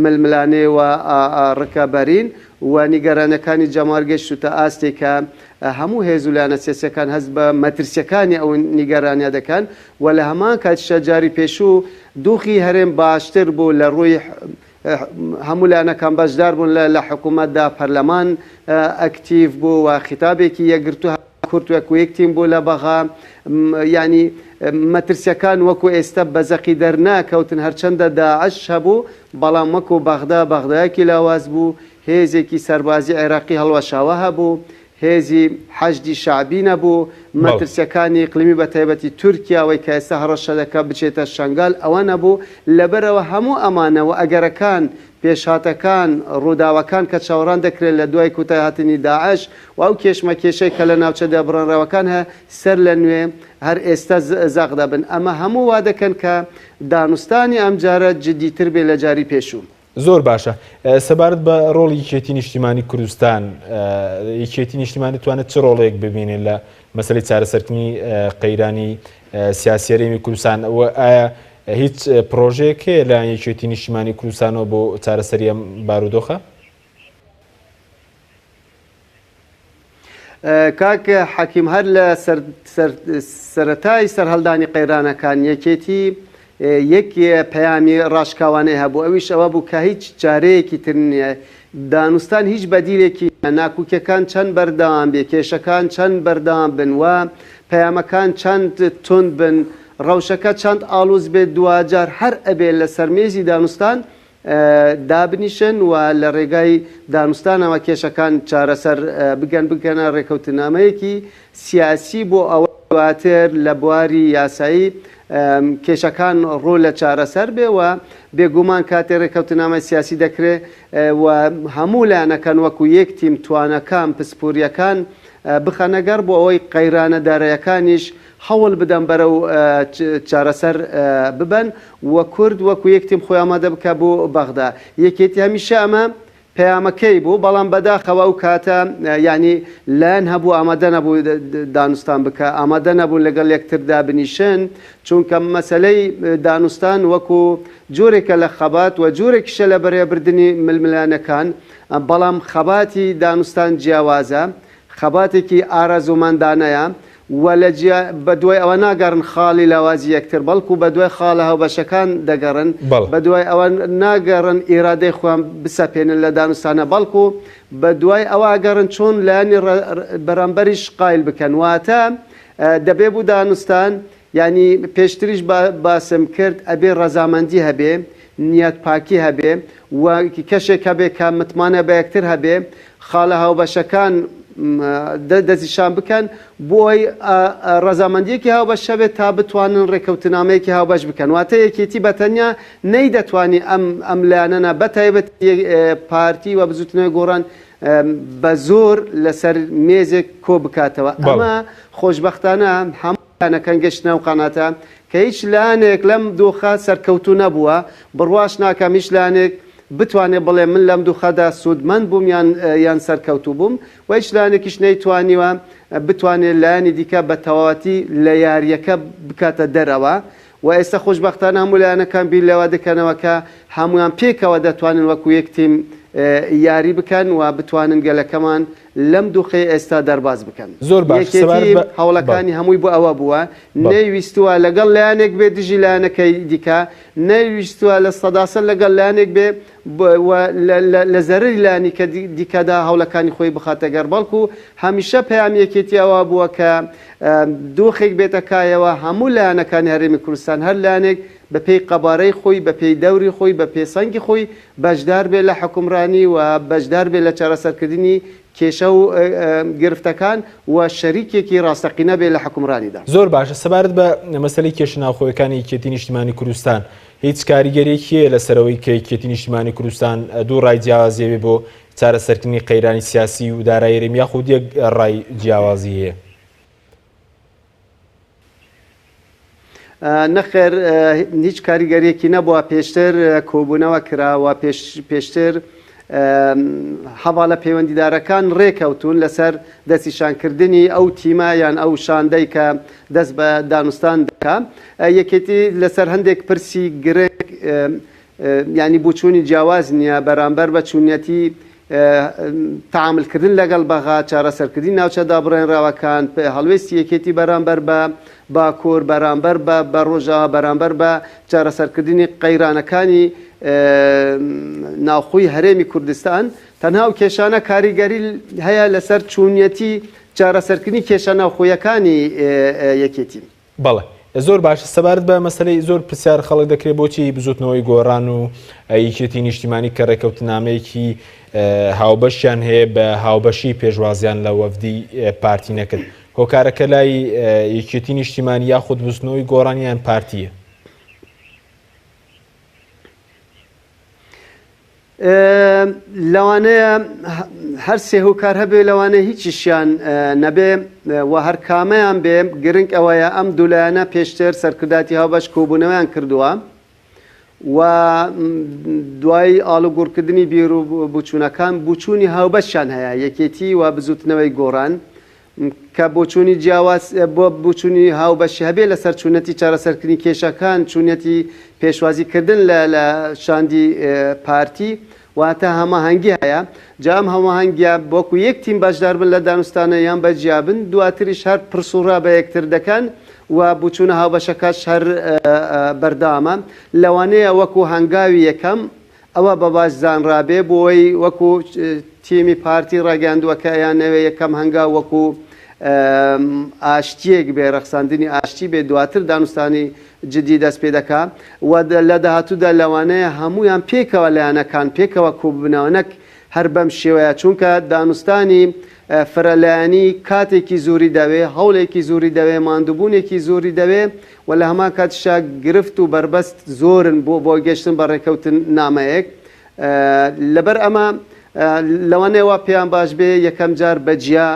ململانێ و ڕکەبەرین و نیگەرانەکانی جەماوەر گەشتوتە ئاستێکە هەموو هێز و لایەنە سیاسیەکان هەست بە مەترسیەکانی ئەو نیگەرانیە دەکەن و لە هەمان کاتیشە جاری پێشوو دۆخی هەرێم باشتر بوو لە ڕووی هەموو لایەنەکان بەشدار بوون لە حکوومەتدا پەرلەمان ئەکتیڤ بوو و خیتابێکی یەکگرتو کورتوەک و یەکتیم بوو لە بەغا ینی مەترسیەکان وەکو ئێستا بەزەقی دەرناکەوتن هەرچەندە داعش هەبوو بەڵام وەکو بەغدایەکی لاواز بوو هێزێکی سەربازی عێراقی هەڵوەشاوە هەبوو هێزی حەشدی شعبی نەبوو مەترسیەکانی ئیقلیمی بە تایبەتی تورکیاوەی کە ئێستا هەڕەشە دەکە بچێتە شەنگال ئەوە نەبوو لەبەرەوە هەموو ئەمانەوە ئەگەرەکان پێشهاتەکان ڕووداوەکان کە چاوەڕان دەکرێت لە دوای کوتایهاتنی داعش و ئەو کێشمەکێشەی کە لە ناوچەدا بڕەنراوەکان هە سەر لە نوێ هەر ئێستا زەق دەبن ئەمە هەموو وا دەکەن کە دانوستانی ئەم جارە جددیتر بێ لە جاری پێشوو. زۆر باشە سەبارەت بە ڕۆڵی یەکێتی نیشتیمانی کوردستان یەکێتی نیشتیمانی توانێت چ ڕۆڵێک ببینێت لە مەسەلەی چارەسەرکردنی قەیرانی سیاسی هەرێمی کوردستان و ئایا هیچ پرۆژەیەک هەیە لە یەکێتی نیشتیمانی کوردستانەوە بۆ چارەسەری ئەم بارودۆخە؟ کاکە حەکیم هەر لە سەرەتای سەرهەڵدانی قەیرانەکان یەکێتی یەک پەیامی ڕاشکاوانەی هەبوو ئەویش ئەوە بوو کە هیچ چارەیەکی تر نییە دانوستان هیچ بەدیلێکی ناکوکیەکان چەند بەردەوام بێ کێشەکان چەند بەردەوام بن و پەیامەکان چەند تند بن ڕەوشەکە چەند ئاڵوز بێت دوجار هەر ئەبێت لە سەرمێزی دانوستان دابنیشن و لە ڕێگای دانوستانەوە کێشەکان چارەسەر بگەنە ڕێکەوتنامەیەکی سیاسی بۆ ئەوە دواتر لە بواری یاسایی کێشەکان ڕۆ لە چارەسەر بێ و بێگومان کاتێ ڕێکەوتنامە سیاسی دەکرێت و هەموو لایەنەکان وەکو یەک تیم توانەکان پسپوریەکان بخەنەگەر بۆ ئەوەی قەیرانەدارەیەکانیش هەوڵ بدەن بەرەو چارەسەر ببن و کورد وەکو یەک تیم خۆی ئامادە بکە بۆ بەغدا یەکێتی هەمیشە ئەمە پەیامەکەی بوو بەڵام بەداخەوە ئەو کاتە ینی لایەن هەبوو ئامادە نەبوو دانوستان بکە ئامادە نەبوو لەگەڵ یەکتردا بنیشن چونکە مەسەلەی دانوستان وەکو جۆرێکە لە خەبات و جۆرێکیشە لە بەڕێوەبردننی ململانەکان بەڵام خەباتی دانوستان جیاوازە خەباتێکی ئارەزومەندانەیە و بە دوای ئەوە ناگەڕن خاڵی لاوازی یەکتر بەڵکو بە دوای خاڵە هەوبەشەکان دەگەڕن بە دوای ئەوە ناگەڕن ئیرادەی خۆیان بسەپێنن لە دانوستانە بەڵکو بە دوای ئەوە گەڕن چۆن لایەنی بەرامبەریش قایل بکەن واتە دەبێ بوو دانوستان ینی پێشتریش باسم کرد ئەبێ ڕەزامەندی هەبێ نیەت پاکی هەبێ و کەشێک هەبێ کە متمانە بە یەکتر هەبێ خاڵە هەوبەشەکان دەستیشان بکەن بۆی ڕەزامەندیەکی هاوبەش شەبێت تا بتوانن ڕێکەوتنامەیەکی هاوبەش بکەن واتە یەکێتی بەتەنیا نەیدەتوانی ئەم لایەنە بەتایبەت پارتی و بزوتنەوەی گۆڕان بە زۆر لەسەر مێزێک کۆ بکاتەوە ئەمە خۆشبەختانە هەمووانەکەن گەشتنە و قاناتە کە هیچ لایەنێک لەم دۆخە سەرکەوتو نەبووە بڕواش ناکەم هیچ لایەنێک بتوانێت بڵێ من لەم دووخەدا سوودمەند بووم یان سەرکەوتوو بووم و هیچ لایەنێکیش نەیتوانیوە بتوانێت لایەنی دیکە بە تەواوەتی لە یاریەکە بکاتە دەرەوە و ئێستا خۆشبەختانە هەموو لایەنەکان بیر لەوە دەکەنەوە کە هەمویان پێکەوە دەتوانن وەکو یەک تیم یاری بکەن و بتوانن گەلەکەمان لەم دووخەی ئێستا دەرباز بکەن زۆر باش هەوڵەکانی هەمووی بۆ ئەوە بووە نەیویستووە لەگەڵ لایەنێک بێ دژی لایەنەکەی دیکە نەیویستووە لە سەداسە لەگەڵ لایەنێک بێ لە زەرری لایەنی کە دیکەدا هەوڵەکانی خۆی بخاتە گەر بەڵکو هەمیشە پەیام یەکێتی ئەوە بووە کە دۆخێک بێتەکایەوە هەموو لایەنەکانی هەرێمی کوردستان هەر لایەنێک بە پێی قەبارەی خۆی بە پێی دەوری خۆی بە پێسەنگی خۆی بەشدار بێت لە حکومڕانی و بەشدار بێت لە چارەسەرکردنی کێشە و گرفتەکان و شەریکێکی ڕاستەقینە بێت لە حکومڕانیدا زۆر باشە سەبارەت بە مەسەلەی کێشە ناوخۆیەکانی یەکێتی نیشتیمانی کوردستان هیچ کاریگەرێکیە لەسەرەوەی کە یەکێتی نیشتیمانی کوردستان دوو ڕای جیاوازیەوێ بۆ چارەسەرکردنی قەیرانی سیاسی و دارایی هەرێمی یاخود یەک ڕای جیاوازی هەیە نەخێر هیچ کاریگەریەکی نەبووە پێشتر کۆبوونەوە کراوە پێشتر هەواڵە پەیوەندیدارەکان ڕێکەوتون لەسەر دەستیشانکردنی ئەو تیمە یان ئەو شاندەی کە دەست بە دانوستان دەکا یەکێتی لەسەر هەندێک پرسی گرنگ ینی بۆچوونی جیاواز نییە بەرامبەر بە چوونەتی تەعاملکردن لەگەڵ بەغا چارەسەرکردنی ناوچە دابڕێنراوەکان هەڵوێستی یەکێتی بەرامبەر بە باکۆر بەرامبەر بە ڕۆژاوە بەرامبەر بە چارەسەرکردنی قەیرانەکانی ناوخۆی هەرێمی کوردستان تەنها و کێشانە کاریگەری هەیە لەسەر چوونەتی چارەسەرکردنی کێشە ناوخۆیەکانی یەکێتی بەڵێ زۆر باشە سەبارەت بە مەسەلەی زۆر پرسیار خەڵک دەکرێت بۆچی بزوتنەوەی گۆڕان و یەکێتی نیشتیمانی کە ڕێکەوتنامەیەکی هاوبەشیان هەیە بە هاوبەشی پێشوازیان لە وەفدی پارتی نەکرد هۆکارەکە لای یەکێتی نیشتیمانی یاخود بزوتنەوەی گۆڕانیان پارتیە لەوانەیە هەر سێ هۆکار هەبێ لەوانە هیچیشیان نەبێ و هەر کامەیان بێ گرنگ ئەوەیە ئەم دوولایەنە پێشتر سەرکرداتی هاوبەش کۆبوونەوەیان کردووە و دوای ئاڵوگۆڕکردنی بیر و بچوونەکان بچوونی هاوبەشیان هەیە یەکێتی و بزوتنەوەی گۆڕان کە بۆچوونی جیاواز بۆ بچوونی هاوبەشی هەبێ لەسەر چوونەتی چارەسەرکردنی کێشەکان چوونەتی پێشوازیکردن لە شاندی پارتی واتە هەماهەنگی هەیە جام هەماهەنگیە بۆکو یەک تیم بەشدار بن لە دانوستانە یان بەجیابن دواتریش هەر پرسوڕا بە یەکتر دەکەن و بچوونە هاوبەشەکەش هەر بەردامە لەوانەیە وەکو هەنگاوی یەکەم ئەوە بە باش زانرابێ بۆی وەکو تیمی پارتی ڕاگەاندووەکە یانەوێ یەکەم هەنگا وەکو ئاشتیەک بێ ڕەخساندنی ئاشتی بێ دواتر دانوستانی جدی دەست پێ دەکات و لە داهاتوودا لەوانەیە هەمویان پێکەوە لایەنەکان پێکەوە کۆبوونەوەنەک هەر بەم شێوەیە چونکە دانوستانی فرەلایەنی کاتێکی زۆری دەوێ هەوڵێکی زۆری دەوێ ماندووبوونێکی زۆری دەوێ و لە هەمان کاتیشا گرفت و بربەست زۆرن بۆ گەشتن بە ڕێکەوتن نامەیەک لەبەر ئەمە لەوانەیەوە پێیان باش بێ یەکەم جار بەجیا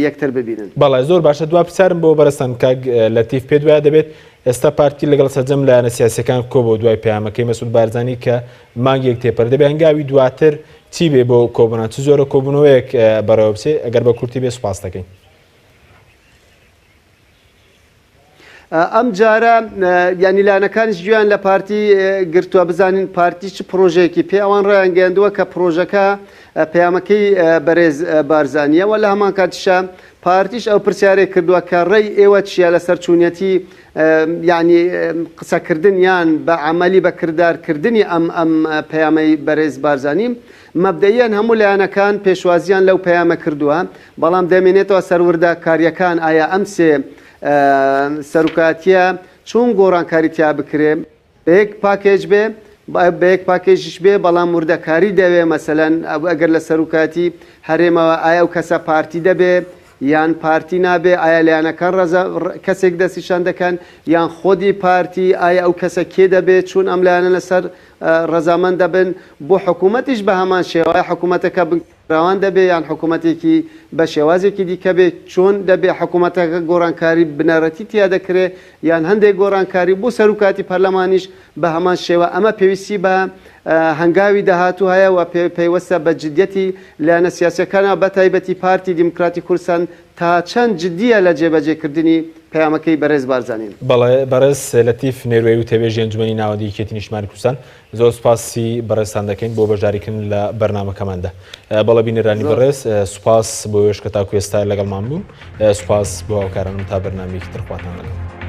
یەکتر ببینن. بەڵێ زۆر باشە دوا پرسیارم بۆ بەرەستان کاک لەتیف پێ دوایە دەبێت ئێستا پارتی لەگەڵ سەرجەم لایەنە سیاسیەکان کۆ بۆ دوای پەیامەکەی مەسعود بارزانی کە مانگێک تێپەر دەبێت هەنگاوی دواتر چی بێ بۆ کۆبوونە چ زۆرە کۆبوونەوەیەک بەڕێوە بچێ ئەگەر بە کورتی بێ سوپاس دەکەین. ئەم جارە ینی لایەنەکانیش گویان لە پارتی گرتووە بزانین پارتی چ پرۆژەیەکی پێ ئەوان ڕایان گەیاندووە کە پرۆژەکە پەیامەکەی بەرێز بارزانیە و لە هەمان کاتیشە پارتیش ئەو پرسیارێک کردووە کە ڕێی ئێوە چیە لە سەرچوونەتی ینی قسەکردن یان بە عملی بە کردارکردنی ئەم پەیامەی بەرێز بارزانی مەبدەیان هەموو لایەنەکان پێشوازیان لەو پەیامە کردووە بەڵام دەمێنێتەوە سەروردە کاریەکان ئایا ئەم سێ سەرکاتیە چۆن گۆڕانکاریتیا بکرێ بەیەک پاکێج بێ بەیەک پاکێژش بێ بەڵام وردەکاری دەوێ مەسەلەن ئەگەر لە سەرکاتی هەرێمەوە ئایا و کەسە پارتی دەبێ یان پارتی نابێ ئایا لایەنەکان کەسێک دەستیشان دەکەن یان خۆدی پارتی ئایا ئەو کەسە کێ دەبێت چون ئەم لایەنە لەسەر ڕەزامەند دەبن بۆ حکوومەتیش بە هەمان شێوەیە حکوومەتەکە ڕاوان دەبێ یان حکوومەتێکی بە شێوازێکی دیکە بێت چۆن دەبێ حکوومەتەکە گۆڕانکاری بنەرەتی تیا دەکرێت یان هەندێک گۆڕانکاری بۆ سەرکاتی پەرلەمانیش بە هەمان شێوە ئەمە پێویستی بە هەنگاوی داهاتوو هەیە و پێوەستە بە جدیەتی لایەنە سیاسیەکانە بە تایبەتی پارتی دیموکراتی کوردستان تا چەند جدیە لە جێبەجێکردنی پەیامەکەی بەرێز بارزانین. بەڵێ بەرز لەتیف نێروێی و تێبێژی ئەنجومەنی ناوەندی یەکێتی نیشتیمانی کوردستان زۆر سوپاسی بەڕێزتان دەکەین بۆ بەشداریکردن لە بەرنامەکەماندا. بەڵێ بینەرانی بەڕێز سوپاس بۆ ئێوەش کە تاکو ئێستا لەگەڵمان بوون سوپاس بۆ هاوکارانم تا بەرنامەیەکی تر خواتان لەگەڵ.